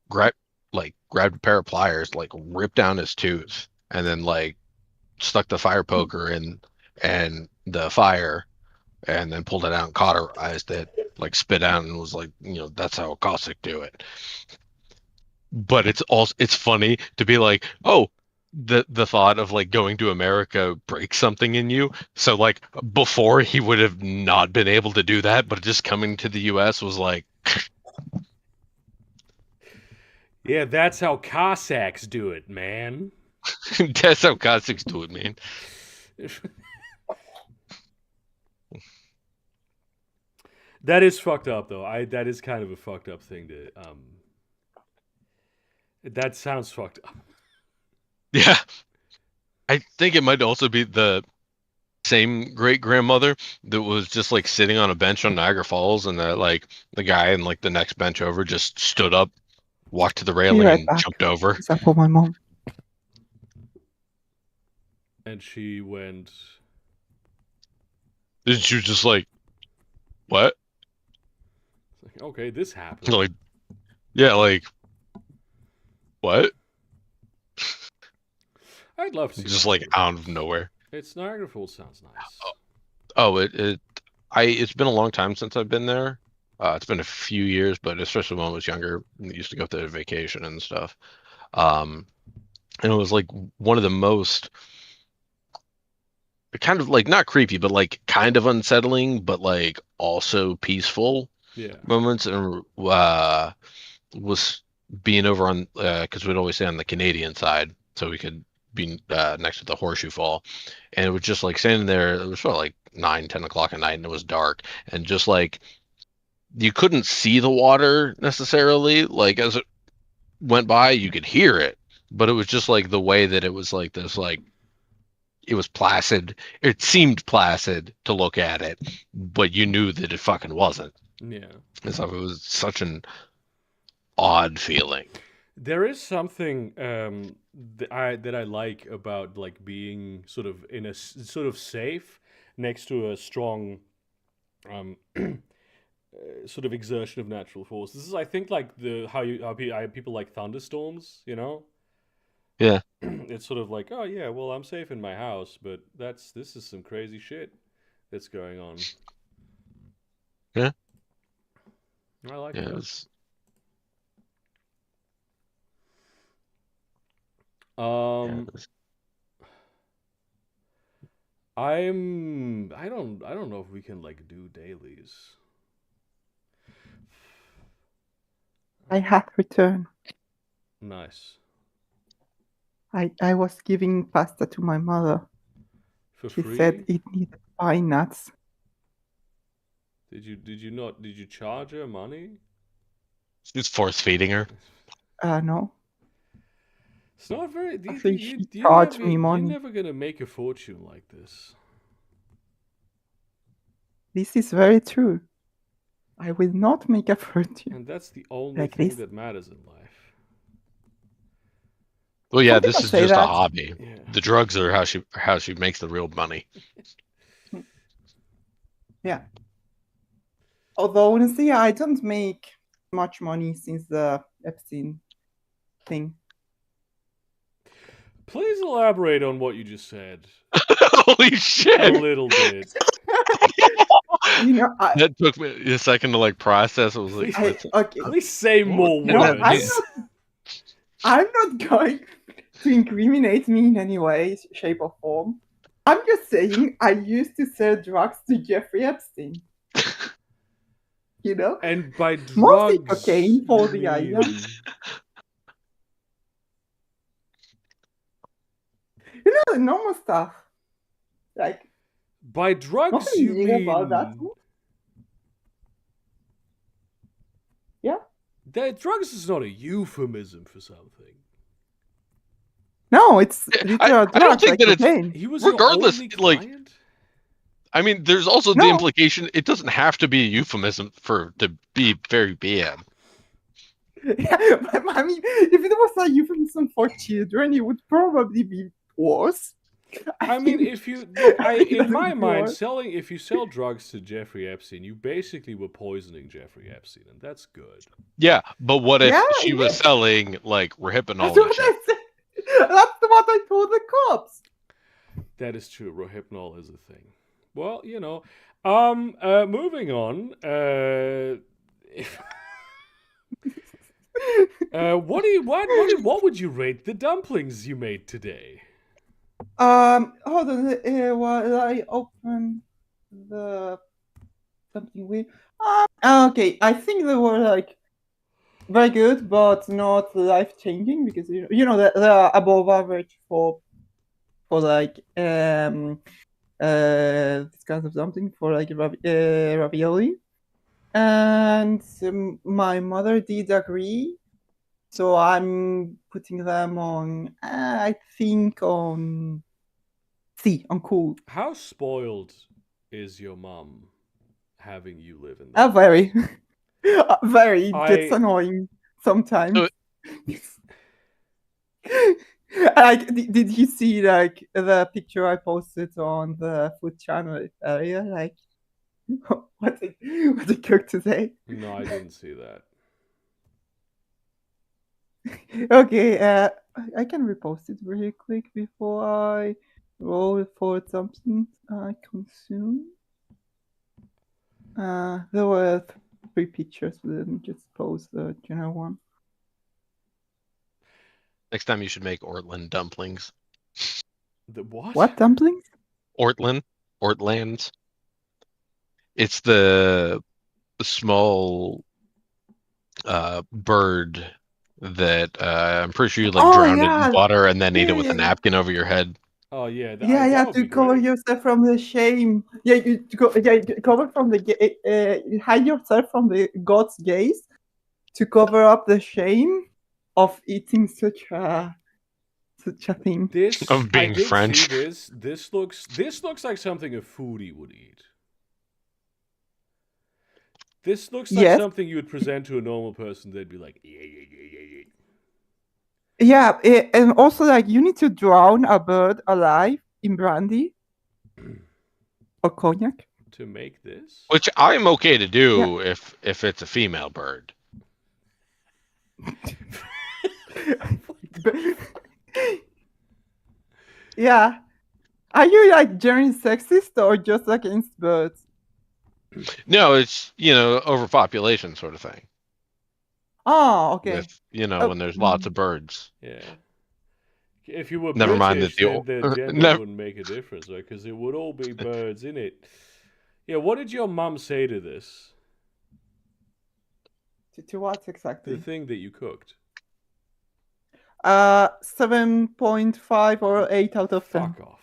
grabbed a pair of pliers, like ripped down his tooth, and then like stuck the fire poker in and the fire, and then pulled it out and cauterized it, like spit out, and was like, that's how a Cossack do it. But it's funny to be like, oh, the thought of like going to America breaks something in you. So like before he would have not been able to do that, but just coming to the US was like, Yeah, that's how Cossacks do it, man. that's how Cossacks do it, man. That is fucked up, though. That is kind of a fucked up thing to. That sounds fucked up. Yeah. I think it might also be the same great grandmother that was just like sitting on a bench on Niagara Falls, and the guy in like the next bench over just stood up, walked to the Be railing, right and back. jumped over. Is that for my mom? And she went. And she was just like, what? Okay, this happened. Like, yeah, like, what? I'd love to. Just like out of nowhere. It's Niagara Falls sounds nice. Oh, it's been a long time since I've been there. It's been a few years, but especially when I was younger, I used to go there to vacation and stuff. And it was like one of the most kind of like not creepy, but like kind of unsettling, but like also peaceful moments. And was being over on because we'd always stay on the Canadian side, so we could be next to the Horseshoe Fall, and it was just like standing there. It was probably like 9, 10 o'clock at night, and it was dark, and just like you couldn't see the water necessarily. Like as it went by, you could hear it, but it was just like the way that it was like this, like it was placid. It seemed placid to look at it, but you knew that it fucking wasn't. Yeah. And so it was such an odd feeling. There is something that I like about like being sort of in a sort of safe next to a strong sort of exertion of natural force. This is, I think, like how people like thunderstorms. Yeah. It's sort of like, oh yeah, well I'm safe in my house, but this is some crazy shit that's going on. Yeah. I like Yeah, it. I don't know if we can like do dailies. I have returned. Nice. I was giving pasta to my mother. For she free? said it needed pine nuts. Did you charge her money? She's force feeding her. No. It's not very. I think she charged me money. You're never gonna make a fortune like this. This is very true. I will not make a fortune. And that's the only thing that matters in life. Well, yeah, this is just a hobby. Yeah. The drugs are how she makes the real money. Yeah. Although honestly, I don't make much money since the Epstein thing. Please elaborate on what you just said. Holy shit! A little bit. That took me a second to like process. It was like, okay. Please say more words. I'm not going to incriminate me in any way, shape, or form. I'm just saying I used to sell drugs to Jeffrey Epstein. And by drugs, mostly cocaine for the idea. The normal stuff. Like by drugs, you mean about that. Yeah. That drugs is not a euphemism for something. No, it's I don't think that cocaine. He was regardless. Like, I mean, there's also the implication it doesn't have to be a euphemism to be very bad. Yeah, but I mean, if it was a euphemism for children, it would probably be worse. I mean, think if you look, it in my doesn't mind, work. if you sell drugs to Jeffrey Epstein, you basically were poisoning Jeffrey Epstein, and that's good. Yeah, but what Yeah, if she was indeed. selling like That's Rohypnol and what shit? I said. That's what I told the cops. That is true. Rohypnol is a thing. Well, moving on. What would you rate the dumplings you made today? Hold on. While I open the something weird. Okay, I think they were like very good, but not life changing because they're above average for like this kind of something for like ravioli. And my mother did agree, so I'm putting them on. I think on C, on cool. How spoiled is your mum having you live in Ah, there? very, very. It gets I annoying sometimes. So- Like, did you see like the picture I posted on the food channel area? Like, what did cook today? No, I didn't see that. Okay, I can repost it really quick before I roll for something I consume. There were 3 pictures, but let me just post the general one. Next time you should make Ortland dumplings. The what? What dumplings? Ortlands. It's the small bird that I'm pretty sure you like Oh drown it in yeah, water and then eat it with yeah, a napkin over your head. Oh yeah, yeah. that would To be cover great. yourself from the shame. Yeah, you cover from the hide yourself from the God's gaze to cover up the shame of eating such a thing. This Of I being did see French. this. This looks like something a foodie would eat. This looks like Yes. something you would present to a normal person. They'd be like, yeah, yeah, yeah, yeah, yeah. Yeah, and also like you need to drown a bird alive in brandy or cognac. To make this? Which I'm okay to Yeah. do if it's a female bird. Yeah. Are you like generally sexist or just against birds? No, it's overpopulation sort of thing. Oh, okay. With Oh, when there's lots of birds. Yeah. If you were Never mind that British, then the gender never, wouldn't make a difference, right? Because it would all be birds in it. Yeah, what did your mum say to this? to what The exactly? thing that you cooked? 7.5 or 8 out of 10. Fuck off.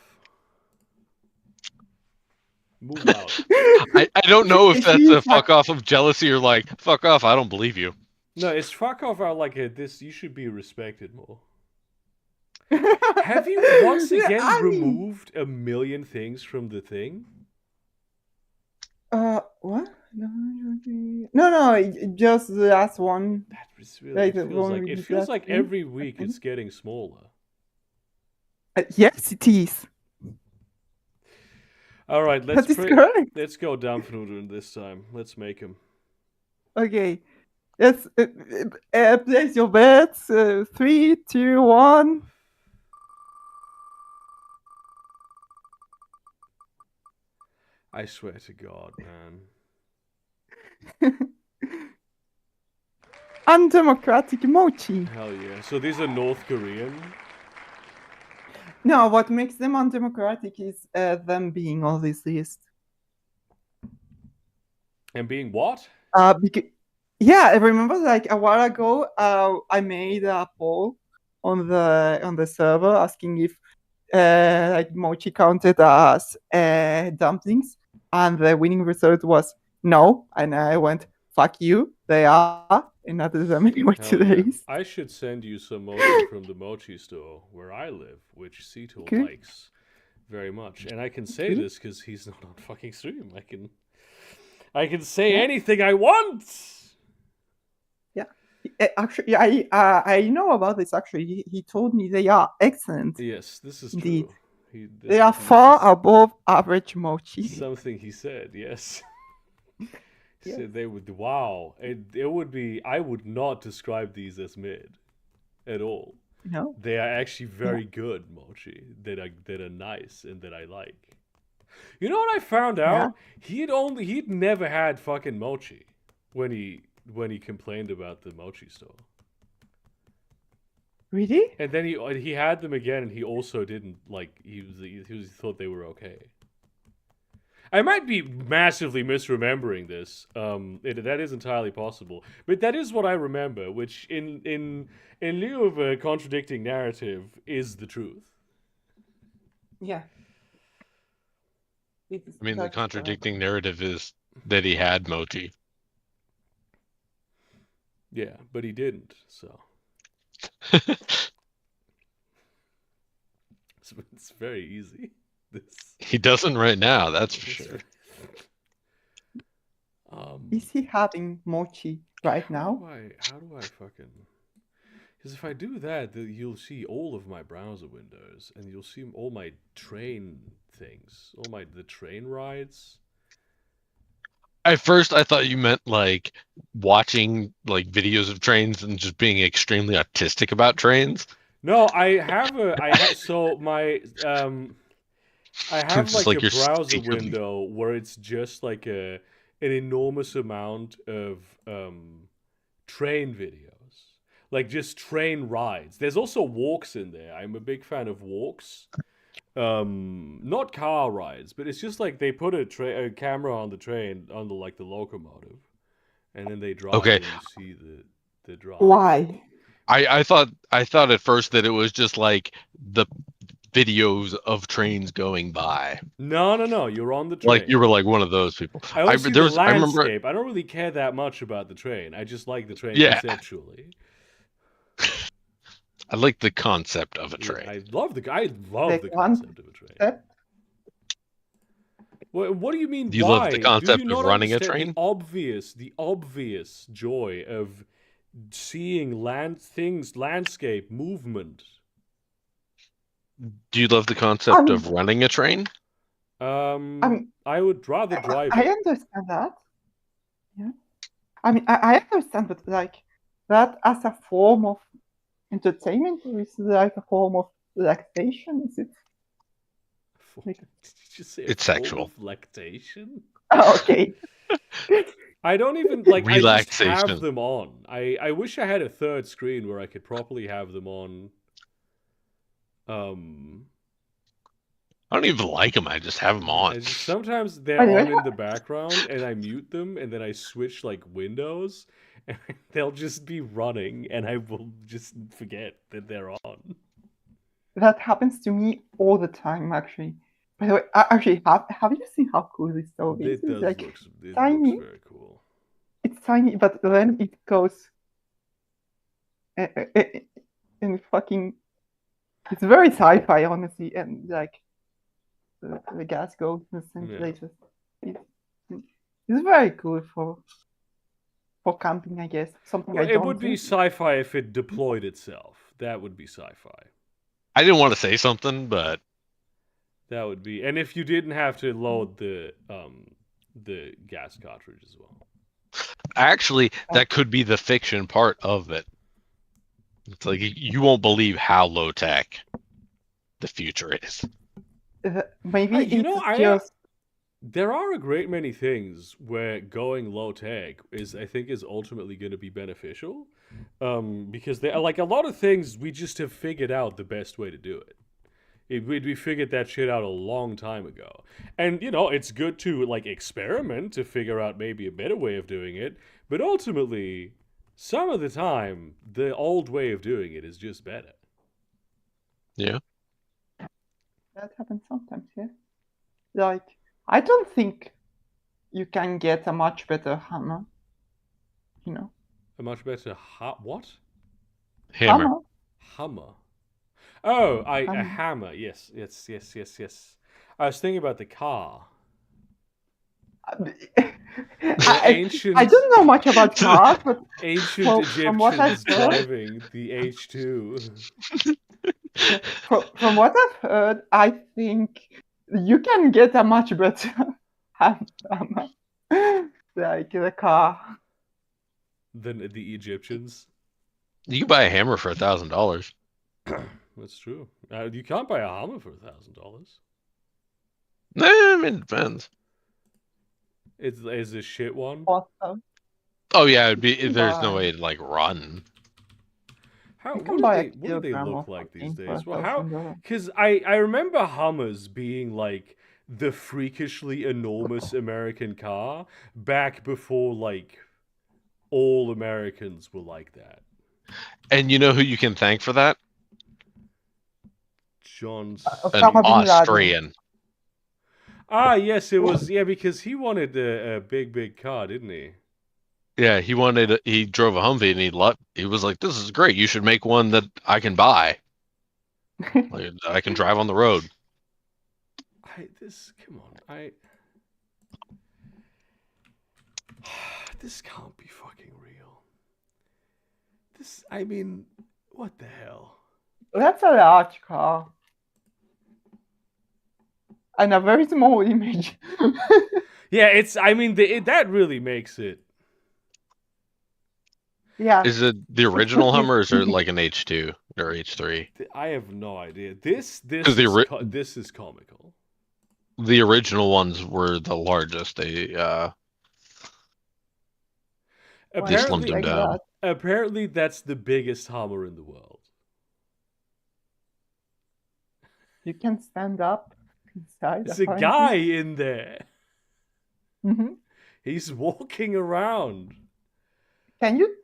Move out. I don't know if that's a She's fuck off of jealousy or like fuck off. I don't believe you. No, it's fuck off out like this. You should be respected more. like, Have you once again I mean, removed a million things from the thing? what? No, just the last one. That was really. Like, It feels like every week it's getting smaller. Yes, it is. All right, That is correct. let's go Dampfnudeln this time. Let's make them. Okay. Let's place your bets. 3, 2, 1. I swear to God, man. Undemocratic mochi. Hell yeah. So these are North Korean? No, what makes them undemocratic is them being on this list. And being what? Yeah, I remember like a while ago, I made a poll on the server asking if like mochi counted as dumplings, and the winning result was no, and I went fuck you, they are, and that is them anyway Hell today. yeah. I should send you some mochi from the mochi store where I live, which Cetul Okay. likes very much. And I can say this because he's not on fucking stream. I can say anything I want. Yeah, actually, I know about this. Actually, he told me they are excellent. Yes, this is Indeed. true. They are far above average mochi. Something he said, yes. He Yes. said they would. Wow, it would be. I would not describe these as mid, at all. No. They are actually very good mochi that are nice and that I like. You know what I found out? He'd never had fucking mochi when he complained about the mochi store. Really? And then he had them again, and he also didn't like. He thought they were okay. I might be massively misremembering this. That is entirely possible, but that is what I remember, which in lieu of a contradicting narrative is the truth. Yeah. I mean, the contradicting narrative is that he had mochi. Yeah, but he didn't. So it's very easy. He doesn't right now, that's for sure. Is he having mochi right now? How do I fucking... Because if I do that, you'll see all of my browser windows, and you'll see all my train things, the train rides. At first, I thought you meant like watching like videos of trains and just being extremely autistic about trains. No, I have like a browser window where it's just like an enormous amount of train videos, like just train rides. There's also walks in there. I'm a big fan of walks. Not car rides, but it's just like they put a camera on the train on the locomotive, and then they drive. Okay. And you see the drive. Why? I thought at first that it was just like the videos of trains going by. No, you're on the train. Like you were like one of those people. I also see the landscape. I don't really care that much about the train. I just like the train conceptually. I like the concept of a train. I love the concept of a train. What do you mean? Do you love the concept of running a train? The obvious joy of seeing landscape, movement. Do you love the concept of running a train? I would rather drive. I understand that. Yeah. I mean, I understand, but like that as a form of entertainment, or is it like a form of relaxation? Is it? Did you just say it's sexual. Lactation? Oh, okay. I don't even like. Relaxation. I just have them on. I wish I had a third screen where I could properly have them on. I don't even like them. I just have them on. Sometimes they're on in the background, and I mute them, and then I switch like windows, and they'll just be running, and I will just forget that they're on. That happens to me all the time, actually. By the way, actually, have you seen how cool this stove is? It like looks tiny. Very cool. It's tiny, but then it goes and fucking. It's very sci-fi, honestly, and like the gas goes in the same places. It's very cool for camping, I guess. Something well, I don't. It would be sci-fi if it deployed itself. That would be sci-fi. I didn't want to say something, but that would be, and if you didn't have to load the gas cartridge as well. Actually, that could be the fiction part of it. It's like you won't believe how low tech the future is. Maybe just... there are a great many things where going low tech is ultimately going to be beneficial, because there are like a lot of things we just have figured out the best way to do it. We figured that shit out a long time ago, and it's good to like experiment to figure out maybe a better way of doing it, but ultimately. Some of the time, the old way of doing it is just better. Yeah. That happens sometimes, yeah. Like, I don't think you can get a much better hammer. A much better what? Hammer. Hammer. Oh, a hammer. Yes. I was thinking about the car. I don't know much about cars, but ancient Egyptians driving the H2. From what I've heard, I think you can get a much better hammer, like the car. Than the Egyptians. You can buy a hammer for $1,000. That's true. You can't buy a Hummer for $1,000. I mean, it depends. Is a shit one. Awesome. Oh yeah, it'd be. There's no Buy. way to like run. How You can what buy do a they kilogram look of like these cocaine for days? Well, how? $1,000. Because I remember Hummers being like the freakishly enormous American car back before like all Americans were like that. And you know who you can thank for that? John's. An Osama bin Laden. Austrian. Ah, yes, it was. Yeah, because he wanted a big car, didn't he? Yeah, he drove a Humvee and he was like, "This is great. You should make one that I can buy. Like I can drive on the road." Come on, this can't be fucking real. I mean, what the hell? That's a large car. And a very small image. Yeah, I mean, that really makes it. Yeah. Is it the original Hummer or is it like an H2 or H3? I have no idea. This is comical. The original ones were the largest. They slimmed them down. Apparently, that's the biggest Hummer in the world. You can stand up inside. There's a guy in there. Mm-hmm. He's walking around. Can you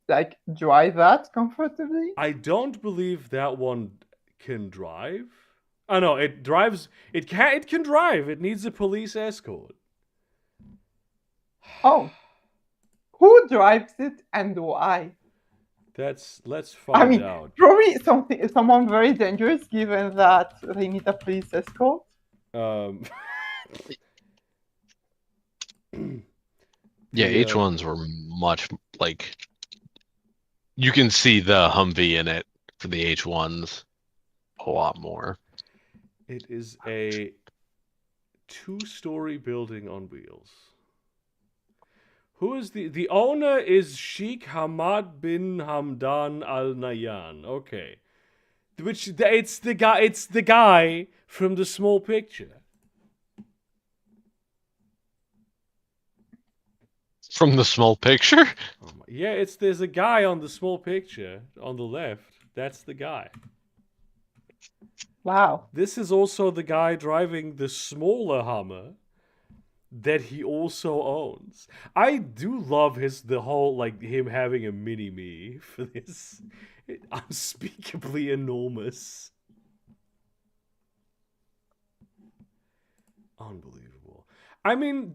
like drive that comfortably? I don't believe that one can drive. Oh no, it drives. It can drive. It needs a police escort. Oh, who drives it and why? Let's find out. Probably someone very dangerous, given that they need a police escort. Yeah, H1s were much like. You can see the Humvee in it for the H1s a lot more. It is a 2-story building on wheels. Who is the owner? Is Sheikh Hamad bin Hamdan Al Nahyan. Okay, it's the guy from the small picture. From the small picture? Yeah, there's a guy on the small picture on the left. That's the guy. Wow. This is also the guy driving the smaller Hummer that he also owns. I do love the whole like him having a mini me for this unspeakably enormous. Unbelievable. I mean,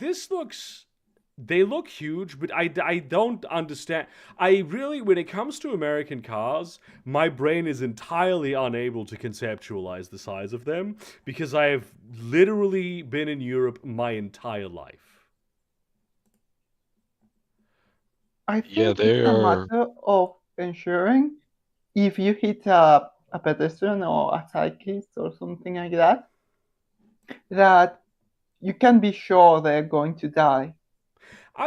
they look huge, but I don't understand. I really, when it comes to American cars, my brain is entirely unable to conceptualize the size of them because I have literally been in Europe my entire life. I think it's a matter of ensuring if you hit a pedestrian or a cyclist or something like that, that you can be sure they're going to die.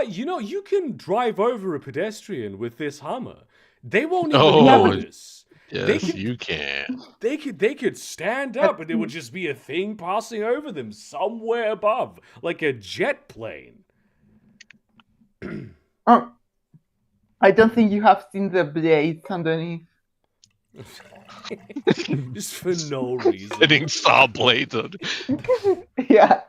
You can drive over a pedestrian with this Hummer. They won't even notice. Yes, you can. They could stand up and there would just be a thing passing over them somewhere above, like a jet plane. Oh, I don't think you have seen the blades underneath. Just for no reason. Hitting saw blades. Yeah.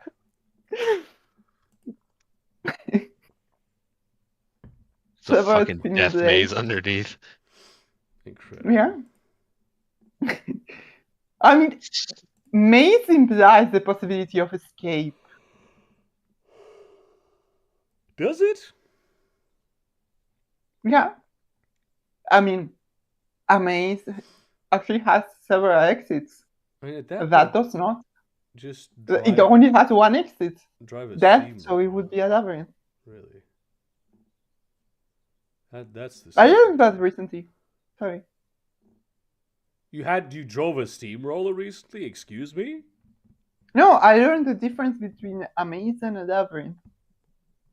It's a fucking death maze underneath. Incredible. Yeah. I mean, maze implies the possibility of escape. Does it? Yeah. I mean, a maze actually has several exits. I mean, that does not. Just it only has one exit. Death, so it would be a labyrinth. Really? That's the. I learned that recently. Sorry. You drove a steamroller recently? Excuse me? No, I learned the difference between a maze and a labyrinth.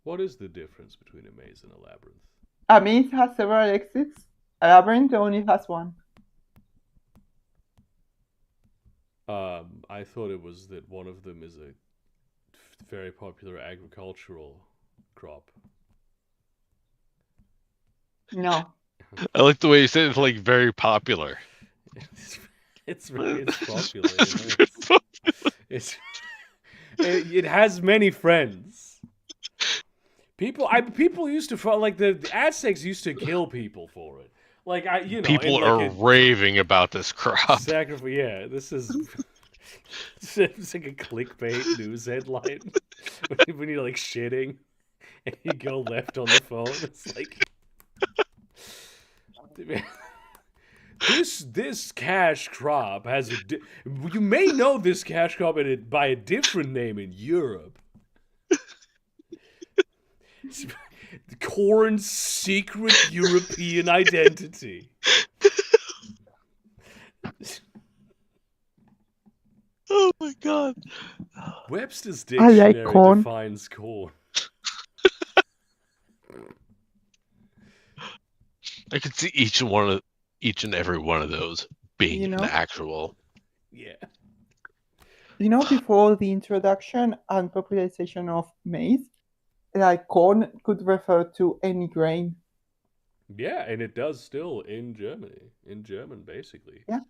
What is the difference between a maze and a labyrinth? A maze has several exits. A labyrinth only has one. I thought it was that one of them is a very popular agricultural crop. No. I like the way you said it's like very popular. It's popular. It has many friends. People used to like the Aztecs used to kill people for it. Like People are raving about this crop. Sacrifice. Yeah, this is. It's like a clickbait news headline when you're like shitting and you go left on the phone. It's like this cash crop has you may know this cash crop by a different name in Europe. Corn's secret European identity. Oh my god. Webster's I like dictionary corn. defines corn. I could see each and every one of those being an actual. Yeah. Before the introduction and popularization of maize, like corn could refer to any grain. Yeah, and it does still in Germany. In German, basically. Yeah.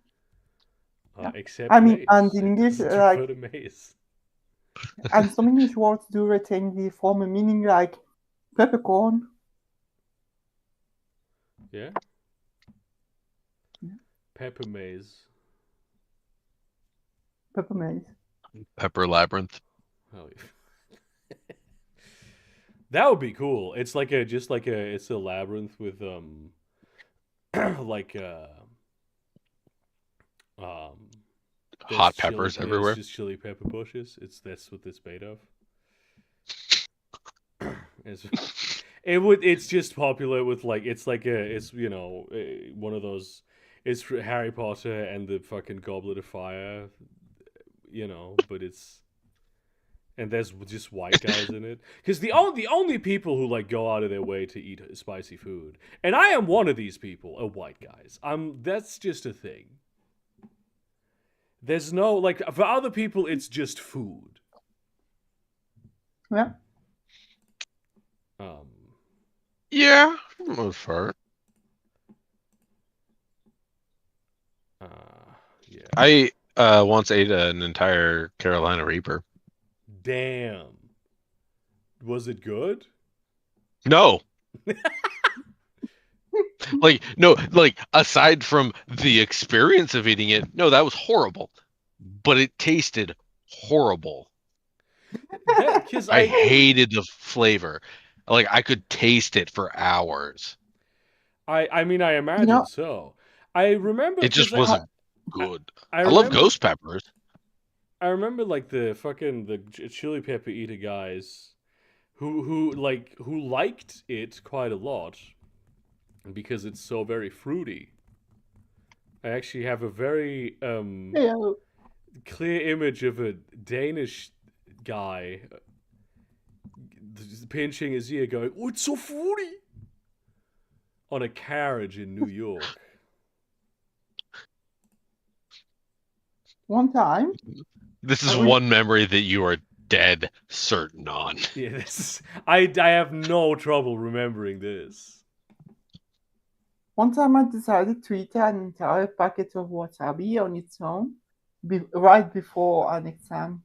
Except maize. And in English, refer to maize. And some English words do retain the former meaning, like peppercorn. Yeah. Pepper maize. Pepper maize. Pepper labyrinth. Oh, yeah. That would be cool. It's like it's a labyrinth with like hot peppers everywhere. Just chili pepper bushes. That's what it's made of. It's just popular with it's one of those. It's Harry Potter and the fucking Goblet of Fire, but it's. And there's just white guys in it. Because the only people who go out of their way to eat spicy food, and I am one of these people, are white guys. That's just a thing. There's no for other people, it's just food. Yeah. Yeah, for the most part. Yeah. I once ate an entire Carolina Reaper. Damn. Was it good? No. No, aside from the experience of eating it, no, that was horrible. But it tasted horrible. I hated the flavor. I could taste it for hours. I mean, I imagine so. I remember it just wasn't good. I love ghost peppers. I remember the chili pepper eater guys who liked it quite a lot because it's so very fruity. I actually have a very clear image of a Danish guy pinching his ear going, "Oh, it's so fruity," on a carriage in New York. One time. This is one memory that you are dead certain on. Yeah, I have no trouble remembering this. One time I decided to eat an entire packet of wasabi on its own, right before an exam.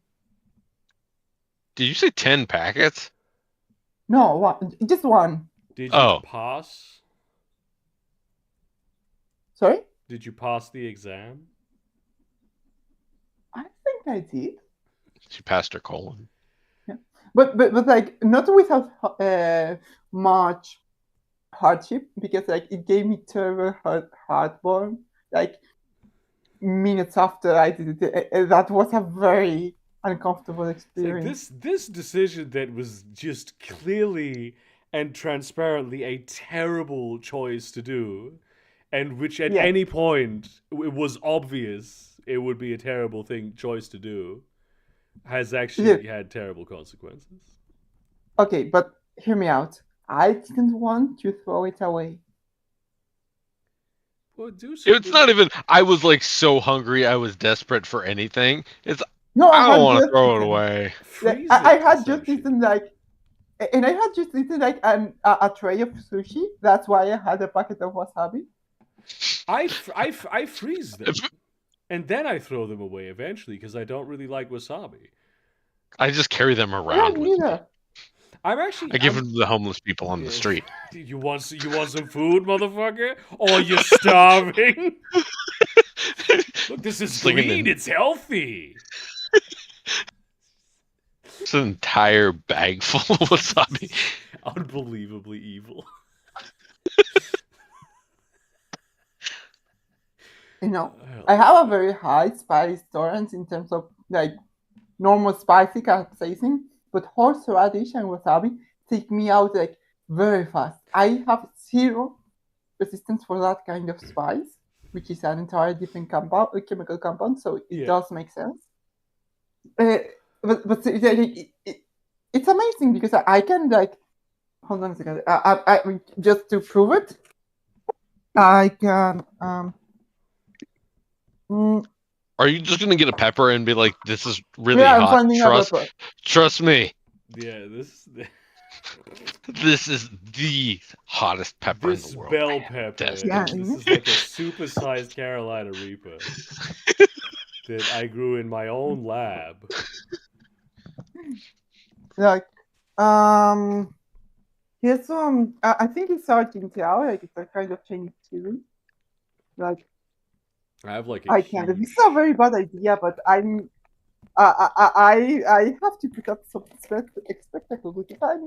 Did you say 10 packets? No, just one. Did you pass? Sorry? Did you pass the exam? I think I did. She passed her colon. Yeah, but not without much hardship, because it gave me terrible heartburn. Minutes after I did it, that was a very uncomfortable experience. This decision that was just clearly and transparently a terrible choice to do and which at Yeah. any point it was obvious it would be a terrible choice to do, has actually had terrible consequences. Okay, but hear me out. I didn't want to throw it away. Well, do It's something. not even. I was like so hungry. I was desperate for anything. It's. No, I I don't had want to just throw it eaten. away. Freeze I it, had just eaten essentially. and I had just eaten a tray of sushi. That's why I had a packet of wasabi. I freeze them, If- and then I throw them away eventually because I don't really like wasabi. I just carry them Yeah, around with me. neither. I'm actually. I give them to the homeless people on the street. You want some food, motherfucker? Oh, you're starving. Look, this is It's like green. It's healthy. It's an entire bag full of wasabi. Unbelievably evil. You know, I have a very high spice tolerance in terms of like normal spicy capsaicin, but horseradish and wasabi take me out like very fast. I have zero resistance for that kind of spice, which is an entirely different compound, a chemical compound, so it does make sense. But it's amazing because I can like hold on a second. I just to prove it, I can Are you just gonna get a pepper and be like, "This is really yeah, I'm hot"? finding a pepper. Trust me. Yeah, This is the hottest pepper in the world. Bell pepper. Yeah, This is like a supersized Carolina Reaper that I grew in my own lab. Like, here's some. I think it's Argentine. Like it's a kind of Chinese chili. Like I have like I can't. This is a very bad idea, but I'm. I have to put up some spectacle because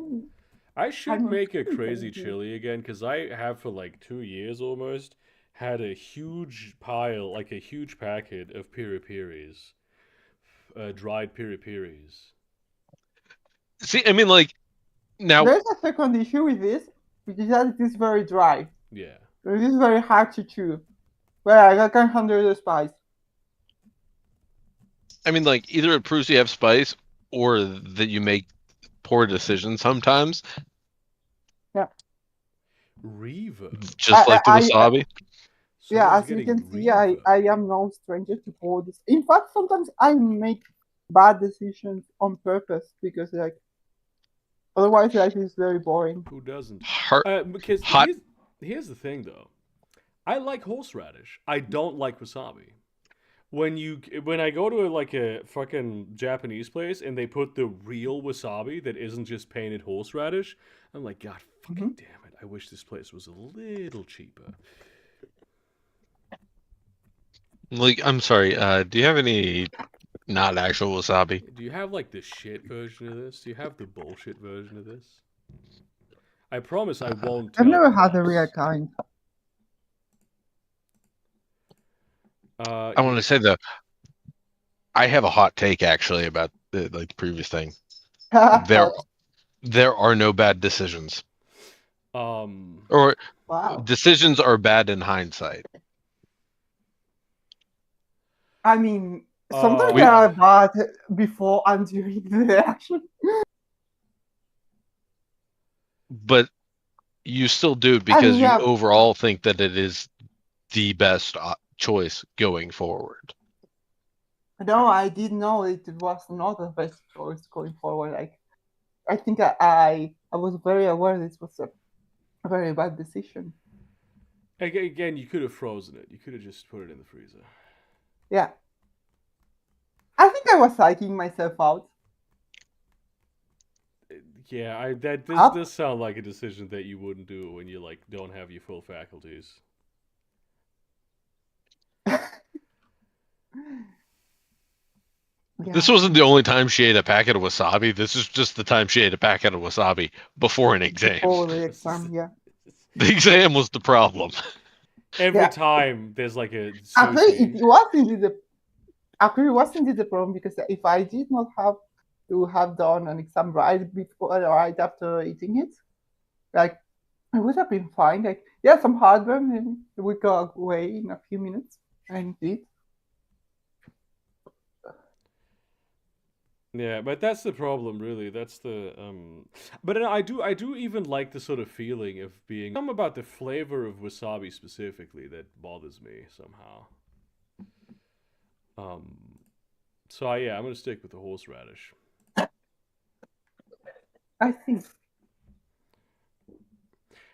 I should I'm make a pretty crazy crazy. chili again because I have for like 2 years almost had a huge pile, like a huge packet of piri piris, dried piri piris. See, I mean, like now. There's a second issue with this, which is that it is very dry. Yeah. It is very hard to chew. But I can handle the spice. I mean, like either it proves you have spice, or that you make poor decisions sometimes. Yeah. Reaver. Just like the wasabi. Yeah, as you can see, I am no stranger to all this. In fact, sometimes I make bad decisions on purpose because, like, otherwise life is very boring. Who doesn't? Because here's the thing, though. I like horseradish. I don't like wasabi. When I go to like a fucking Japanese place and they put the real wasabi that isn't just painted horseradish, I'm like, God fucking damn it! I wish this place was a little cheaper. Like, I'm sorry. Do you have any not actual wasabi? Do you have like the shit version of this? Do you have the bullshit version of this? I promise I won't. I've never had the real kind. I want to say though, I have a hot take actually about the previous thing. There are no bad decisions. Or wow. Decisions are bad in hindsight. I mean, sometimes they are bad before and during the action. But you still do it because you overall think that it is the best choice going forward. No, I did know it was not the best choice going forward. Like, I think I was very aware this was a very bad decision. Again, you could have frozen it. You could have just put it in the freezer. Yeah. I think I was psyching myself out. Yeah, this does sound like a decision that you wouldn't do when you like don't have your full faculties. Yeah. This wasn't the only time she ate a packet of wasabi. This is just the time she ate a packet of wasabi before an exam. Before the exam, yeah. The exam was the problem. Every time there's like a sushi. Actually, it wasn't the problem because if I did not have to have done an exam right after eating it, like It would have been fine. Like, yeah, some hardware, and it would go away in a few minutes. And it did. Yeah, but that's the problem, really. That's the But I do even like the sort of feeling of being. Something about the flavor of wasabi specifically that bothers me somehow. Um, yeah, I'm gonna stick with the horseradish. I think.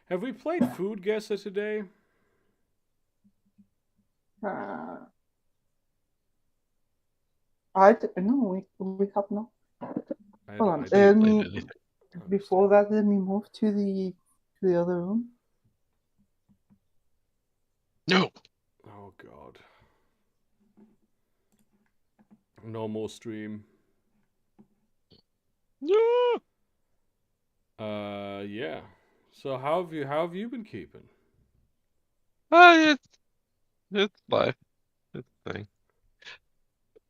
Have we played Food Guesser today? Uh, no, we have not. Hold on. I Let didn't Played me. anything. Before that, let me move to the other room. No. Oh God. No more stream. No. Yeah. So how have you been keeping? It's life. It's a thing.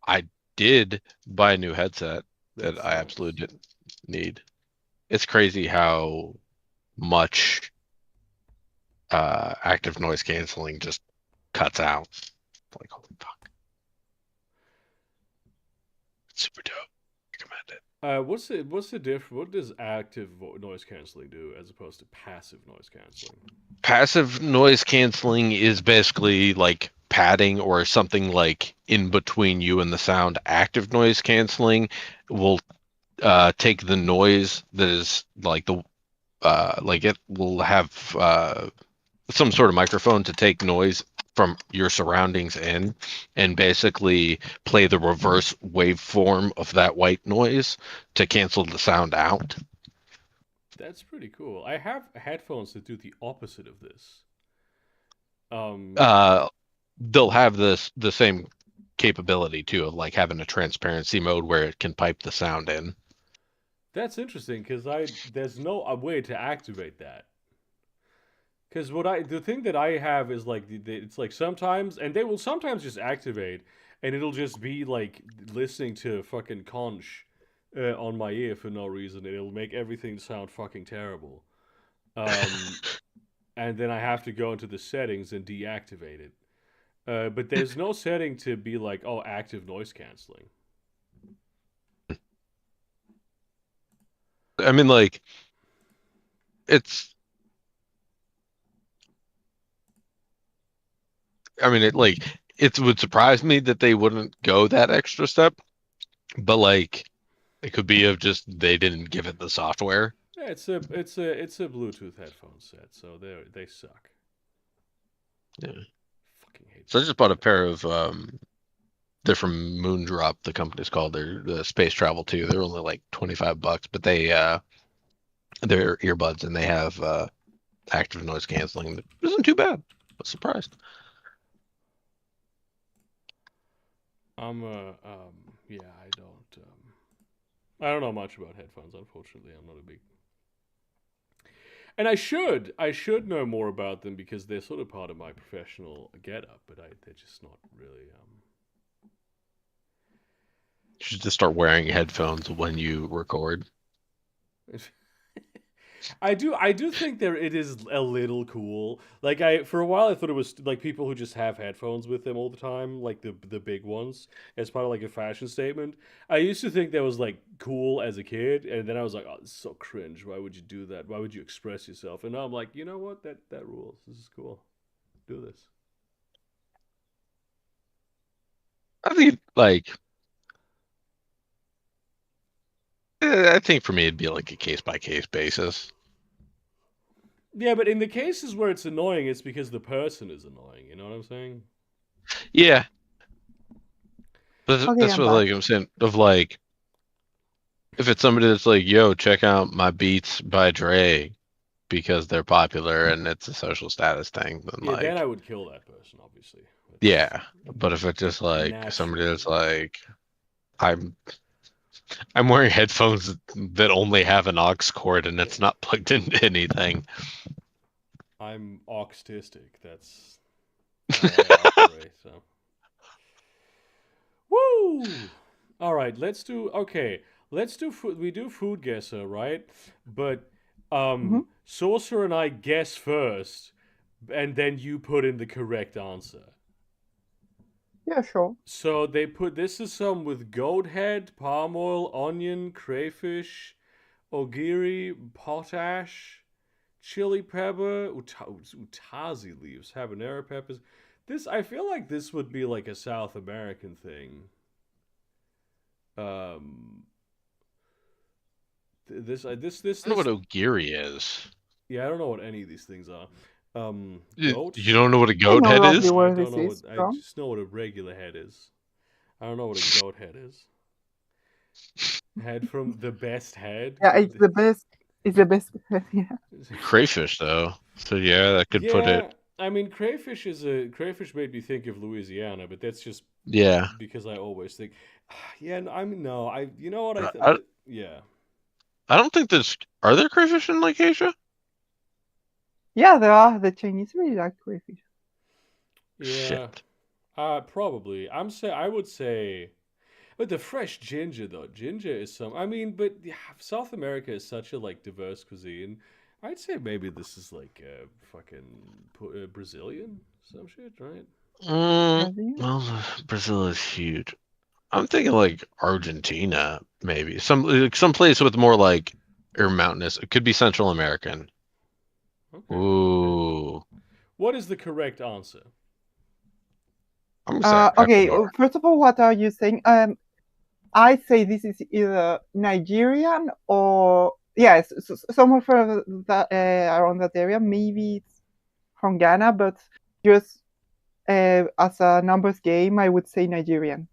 I did buy a new headset that That's I nice. absolutely didn't need. It's crazy how much active noise canceling just cuts out. Like, holy fuck. It's super dope. Recommend it. What does active noise canceling do as opposed to passive noise canceling? Passive noise canceling is basically like padding or something like in between you and the sound. Active noise canceling will take the noise that is like it will have some sort of microphone to take noise from your surroundings in and basically play the reverse waveform of that white noise to cancel the sound out. That's pretty cool. I have headphones that do the opposite of this. Um, Uh, they'll have the same capability too of like having a transparency mode where it can pipe the sound in. that's interesting because I there's no a way to activate that. Because the thing that I have is like it's like sometimes, and they will sometimes just activate, and it'll just be like listening to fucking conch on my ear for no reason, and it'll make everything sound fucking terrible. Um, and then I have to go into the settings and deactivate it. But there's no setting to be like, oh, active noise canceling. I mean, like it's. I mean, it would surprise me that they wouldn't go that extra step, but like it could be of just they didn't give it the software. Yeah, it's a Bluetooth headphone set, so they suck. Yeah. Fucking hate So I just bought a Bluetooth pair headphones. of they're from Moondrop, the company's called. They're the space travel too. They're only like $25, but they're earbuds and they have active noise canceling. It isn't too bad. I was surprised. I'm yeah, I don't know much about headphones, unfortunately. I'm not a big. And I should know more about them because they're sort of part of my professional getup, but they're just not really. You should just start wearing headphones when you record. I do think it is a little cool. Like for a while I thought it was like people who just have headphones with them all the time, like the big ones, as part of like a fashion statement. I used to think that was like cool as a kid, and then I was like, oh, this is so cringe. Why would you do that? Why would you express yourself? And now I'm like, you know what? That rules. This is cool. Do this. I think I think for me it'd be like a case by case basis. Yeah, but in the cases where it's annoying, it's because the person is annoying. You know what I'm saying? Yeah, but Okay, that's I'm what back. like I'm saying of like if it's somebody that's like, yo, check out my beats by Dre because they're popular and it's a social status thing, then Yeah, then I like would kill that person. Obviously, it's yeah. But if it's just like somebody naturally that's would. like I'm I'm wearing headphones that only have an aux cord and it's not plugged into anything. I'm auxtistic. That's how I operate. So, woo! All right, let's do. Okay, let's do food. We do food guesser, right? But Sorcerer and I guess first, and then you put in the correct answer. Yeah, sure. So they put this is some with goat head, palm oil, onion, crayfish, ogiri, potash, chili pepper, utazi leaves, habanero peppers. This I feel like this would be like a South American thing. This I don't know what ogiri is. Yeah, I don't know what any of these things are. You Goat. don't know what a I goat know head roughly is? I where don't this know is what. I from. just know what a regular head is. I don't know what a goat head is. Head from the best head. Yeah, it's the best. It's the best. Yeah. Crayfish, though. So yeah, that could put it. Yeah, I mean, crayfish made me think of Louisiana, but that's just Yeah. because I always think. Yeah, I mean, no, you know what yeah. I don't think there's. Are there crayfish in Lake Asia? Yeah, there are. The Chinese really like crayfish. Yeah. Shit. Probably. I would say. But the fresh ginger though, ginger is some. I mean, but yeah, South America is such a like diverse cuisine. I'd say maybe this is like fucking Brazilian some shit, right? Well, Brazil is huge. I'm thinking like Argentina, maybe some place with more like or mountainous. It could be Central American. Okay. Ooh, Okay. What is the correct answer? I'm gonna say Okay, Ecuador. first of all, what are you saying? I say this is either Nigerian or yes, somewhere further around that area. Maybe it's from Ghana, but just as a numbers game, I would say Nigerian.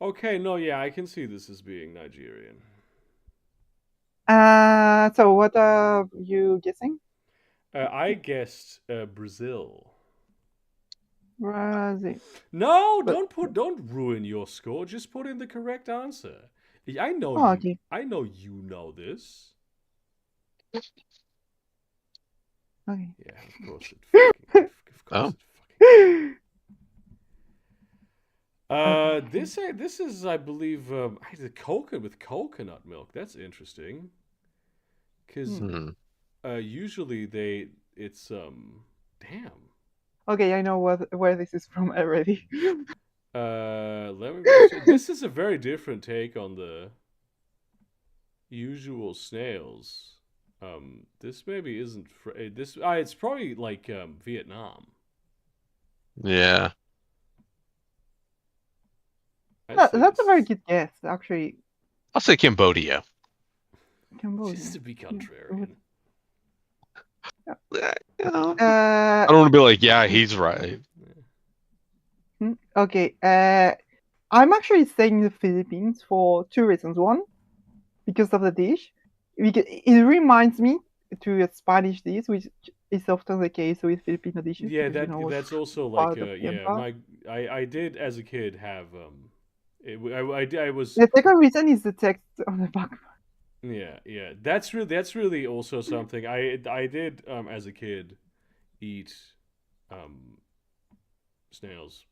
Okay, no, yeah, I can see this as being Nigerian. So what are you guessing? I guessed Brazil. Brazil. No, But don't ruin your score. Just put in the correct answer. I know oh, you. okay. I know you know this. Okay. Yeah, of course of course Oh. it fucking. Okay. This is I believe the coconut with coconut milk. That's interesting. Because usually it's damn. Okay, I know where this is from already. Let me. This is a very different take on the usual snails. This maybe isn't this. It's probably like Vietnam. Yeah. That's a very good guess, actually. I'll say Cambodia. Cambodia. Just to be contrarian. Yeah. I don't want to be like, yeah, he's right. Okay. I'm actually saying the Philippines for two reasons. One, because of the dish. It reminds me to a Spanish dish, which is often the case with Filipino dishes. Yeah, because, that's also like part of the yeah. empire. I did as a kid have I was The second reason is the text on the back. yeah. That's really also something I did as a kid eat snails.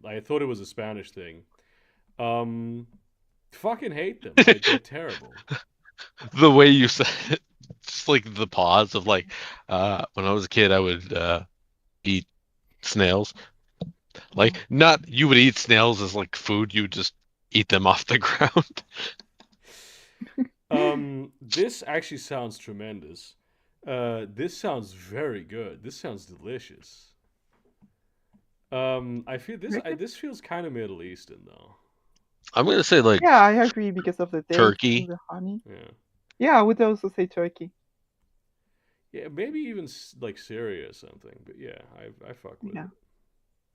I thought it was a Spanish thing. Fucking hate them. They're terrible. The way you said it, just like the pause of like, when I was a kid, I would eat snails. Like, not you would eat snails as like food. You would just eat them off the ground. This actually sounds tremendous. This sounds very good. This sounds delicious. I feel this feels kind of Middle Eastern though. I'm gonna say like Yeah, I agree because of the dates Turkey. and the honey. Yeah. Yeah, I would also say Turkey. Yeah, maybe even like Syria or something. But yeah, I fuck with it.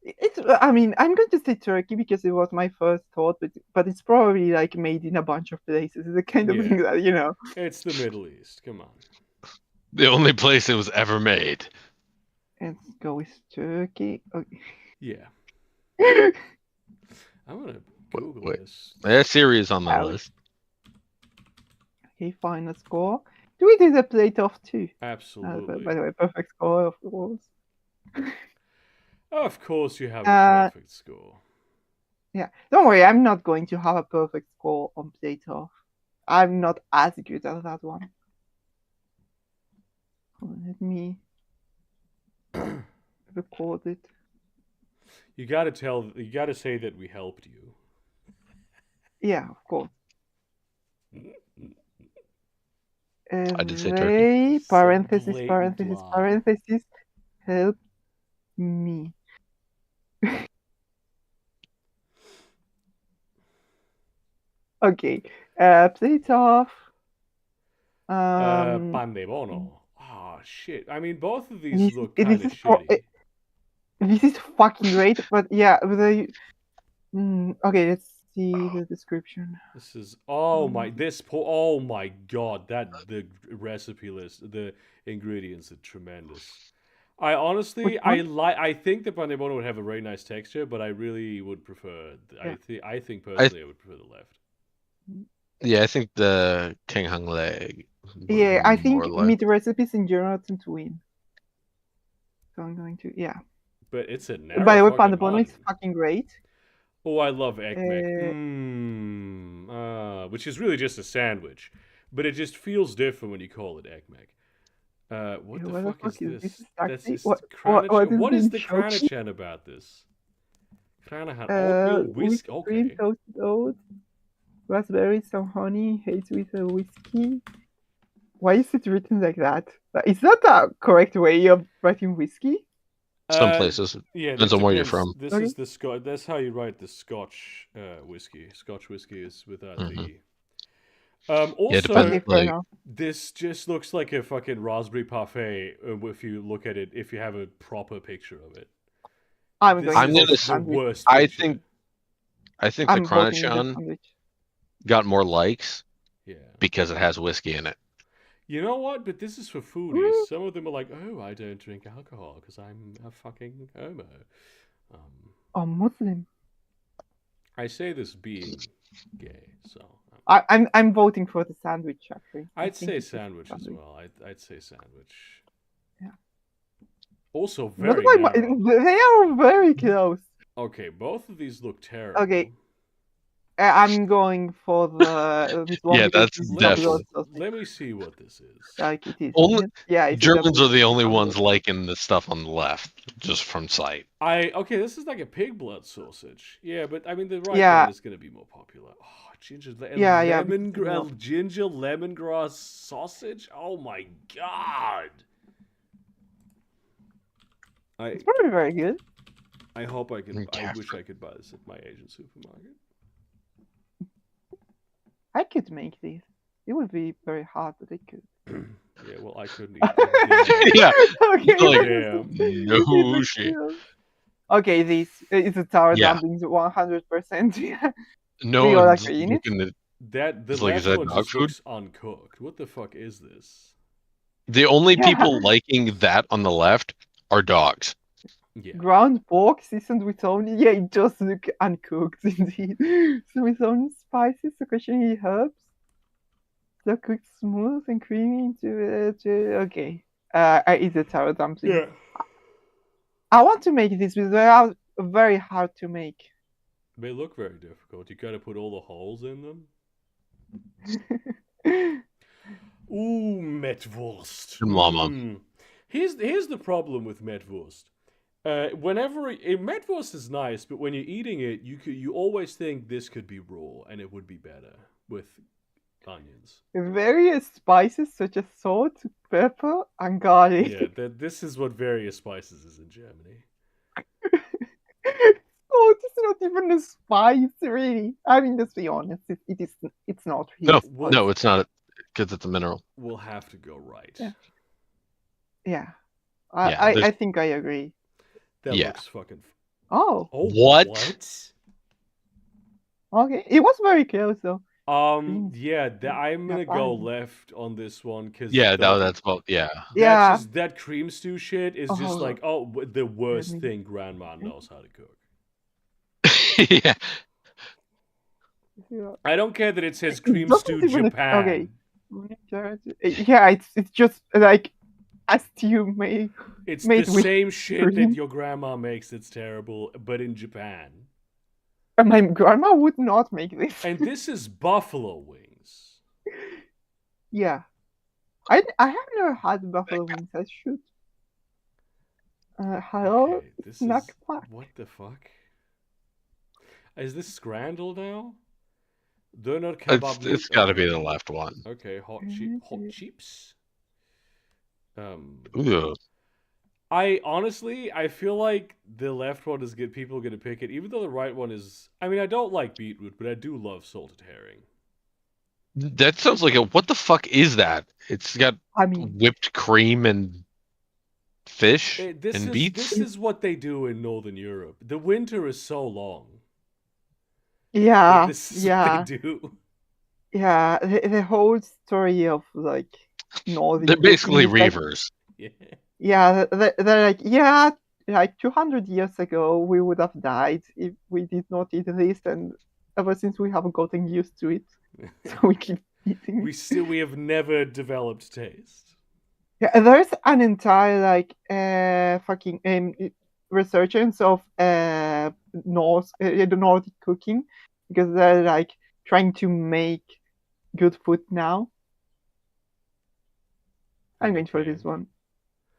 It's. I mean, I'm going to say Turkey because it was my first thought, but it's probably like made in a bunch of places. It's the kind of thing that It's the Middle East. Come on. The only place it was ever made. Let's go with Turkey. Okay. Yeah. I'm gonna Google this. Yeah, Syria is on my list. Okay, final score. Do we do the plate off too? Absolutely. By the way, perfect score, of course. Of course, you have a perfect score. Yeah, don't worry. I'm not going to have a perfect score on plate off. I'm not as good at that one. Let me record it. You gotta say that we helped you. Yeah, of course. I did say turkey. They parenthesis blatant parenthesis lie. parenthesis help me. Okay, play it off. Pan de bono. Oh shit. I mean, both of these look kind this of is for shitty. this is fucking great, but yeah, okay, let's see the description. This is oh my god, that the recipe list, the ingredients are tremendous. I honestly Which one? I think the pan de bono would have a very nice texture, but I really would prefer Yeah. I think personally I would prefer the left. Yeah, I think the King Hung leg. Yeah, I more think like. meat recipes in general tend to win. So I'm going to But it's a narrow By the way, fucking Pandebono is hunt. fucking great. Oh, I love ekmek. Which is really just a sandwich, but it just feels different when you call it ekmek. What the fuck is this? That's Exactly? just What What is being the shown? Kranachan about this? Kranahan oatmeal whiskey. Whipped cream, Okay. toasted oats, raspberries, some honey, haze with a whiskey. Why is it written like that? Is that a correct way of writing whiskey? Some places. Yeah, Depends on where you're from. This Okay. is the Scotch. That's how you write the Scotch whiskey. Scotch whiskey is without the. Also, depends, Okay, fair like- enough. this just looks like a fucking raspberry parfait if you look at it. If you have a proper picture of it, I'm this going I'm to gonna vote is the the sandwich. worst. I picture. think the I'm voting the Kranachan sandwich. got more likes Yeah. because it has whiskey in it. You know what? But this is for foodies. Some of them are like, "Oh, I don't drink alcohol because I'm a fucking homo." Oh, Muslim. I say this being gay, so I'm voting for the sandwich actually. I I'd think say it's a sandwich as sandwich. well. I'd say sandwich. Yeah. Also Not very by narrow. they are very close. Okay, both of these look terrible. Okay. I'm going for this one Yeah, because that's it's definitely. Let me see what this is. like it is. Only- isn't it? Yeah, it's Germans are the only double ones sausage. liking the stuff on the left, just from sight. Okay, this is like a pig blood sausage. Yeah, but I mean the right Yeah. one is gonna be more popular. Oh, ginger Yeah, ginger lemongrass sausage. Oh my god! It's probably very good. I hope I can. I Okay. wish I could buy this at my Asian supermarket. I could make this. It would be very hard, but I could. Yeah, well, I couldn't eat it. Yeah, Okay. like, Damn. no It's a shit. kill. Okay, this is a tower Yeah. dumplings 100%. Yeah. No We all one's agree in it? looking at. That the It's like, left is that one dog just food? looks uncooked. What the fuck is this? The only Yeah. people liking that on the left are dogs. Yeah. Ground pork seasoned with onion. Yeah, it just look uncooked indeed. So with onion spices, occasionally herbs. So cooked smooth and creamy into it. Okay. I eat the tower dumpling. Yeah. I want to make this, but they are very hard to make. They look very difficult. You gotta put all the holes in them. Ooh, Metwurst. Mama. Here's the problem with Metwurst. Metwurst is nice, but when you're eating it, you always think this could be raw and it would be better with onions. Various spices such as salt, pepper, and garlic. Yeah, this is what various spices is in Germany. Oh, it's not even a spice, really. I mean, let's be honest. It's not. No, really no, it's not, because it's a mineral. We'll have to go right. Yeah. Yeah. Yeah, I think I agree. That Yeah. looks fucking. Oh, What? okay. It was very close, though. Yeah, I'm gonna go fine. left on this one because Yeah, that's about, yeah. Yeah. that cream stew shit is just Oh. like the worst me- thing grandma knows how to cook. Yeah. Yeah. I don't care that it says It cream doesn't stew even- Japan. okay. Yeah, it's just like a stew made. It's Made the with same shit cream. that your grandma makes that's terrible, but in Japan. My grandma would not make this. And this is buffalo wings. Yeah. I have never had buffalo wings. I should. Hello, Okay, this snack is pack. what the fuck? Is this Scrandle now? Donut kebab. It's got to be Okay. the left one. Okay, hot chips. Um, Ooh. I honestly, I feel like the left one is good. People are gonna pick it, even though the right one is. I mean, I don't like beetroot, but I do love salted herring. That sounds like a what the fuck is that? It's got I mean, whipped cream and fish This and is beets. what they do in Northern Europe. The winter is so long that yeah, this is what they yeah, do. yeah. The whole story of like They're Nordic cooking basically is like, reavers. Yeah. yeah, they're like, yeah, like 200 years ago we would have died if we did not eat this, and ever since we have gotten used to it, so we keep eating it. We have never developed taste. Yeah, and there's an entire like fucking resurgence of the Nordic cooking because they're like trying to make good food now. I'm going for Okay. this one.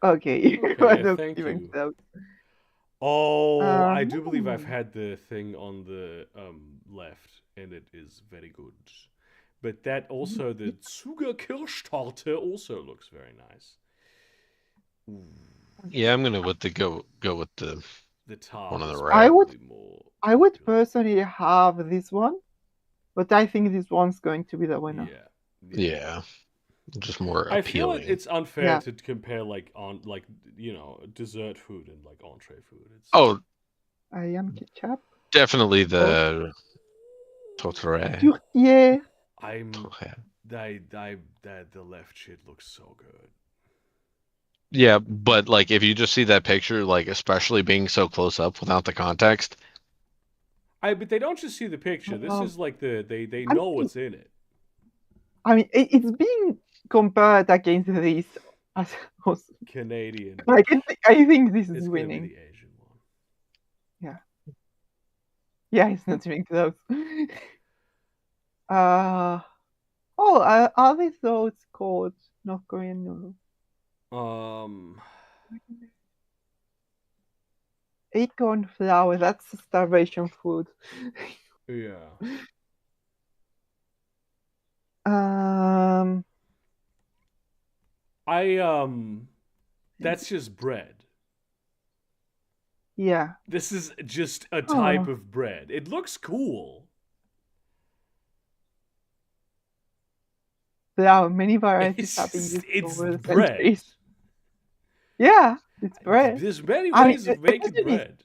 Okay, Okay, not thank even you. close. Oh, I do believe I've Hmm. had the thing on the left, and it is very good. But that also, the Zuckerkirschtorte also looks very nice. Ooh, Yeah, I'm gonna go with the the tart one on the is right. probably more I would popular. personally have this one, but I think this one's going to be the winner. Yeah. Yeah, just more I feel appealing. it's unfair Yeah. to compare like dessert food and like entree food. It's Oh, I am ketchup. definitely Oh, the Totore. Turkey. I'm that the left shit looks so good. Yeah, but like if you just see that picture, like especially being so close up without the context, But they don't just see the picture. This Um, is like they I know mean, what's in it. it's being compared against this as also. Canadian. I think this is It's gonna be winning. the Asian one. Yeah. Yeah, it's not even close. Uh are these those called North Korean noodles? Um, Acorn flour, that's a starvation food. yeah. Um That's just bread. yeah. This is just a type Oh, of bread. It looks cool. flour, many varieties have been used It's over the bread. centuries. Yeah, it's bread. There's many I mean, ways the of making question is, bread.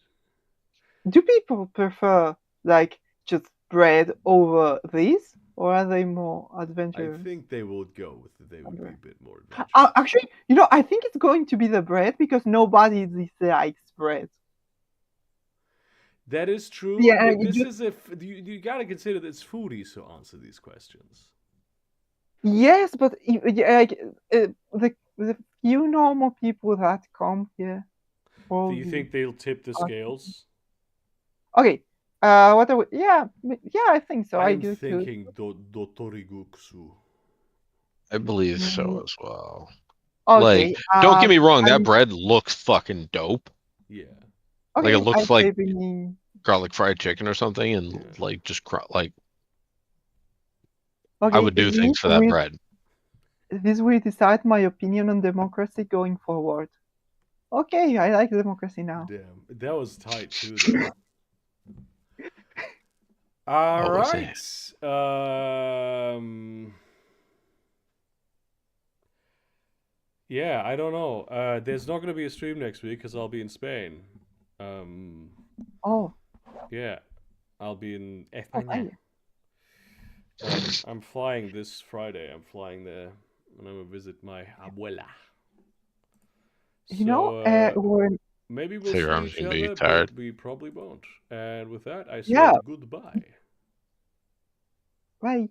do people prefer like just bread over these, or are they more I adventurous? think they will go with they would be a bit more adventurous. Actually, I think it's going to be the bread because nobody dislikes bread. That is true, Yeah, but this is you gotta consider that it's foodies who answer these questions. yes, but like the few normal people that come here. Do you think they'll tip the scales? Okay. What are we? Yeah, I think so. I I'm do too. thinking Dotoriguksu. I believe Mm, so as well. Like, okay. don't get me wrong, that I'm bread looks fucking dope. Yeah. Like it okay. looks I'm like saving. garlic fried chicken or something, and Yeah. like just like I Okay, would do things for that bread. this will decide my opinion on democracy going forward. Okay, I like democracy now. Damn. That was tight too though. All Always say. right. Yeah, I don't know. There's not going to be a stream next week because I'll be in Spain. Oh, Yeah, I'll be in oh, España. I'm flying this Friday. I'm flying there, and I'm gonna visit my abuela. So when maybe we'll So your see arm's each gonna be other, tired. but we probably won't. And with that, I yeah, say goodbye. bye.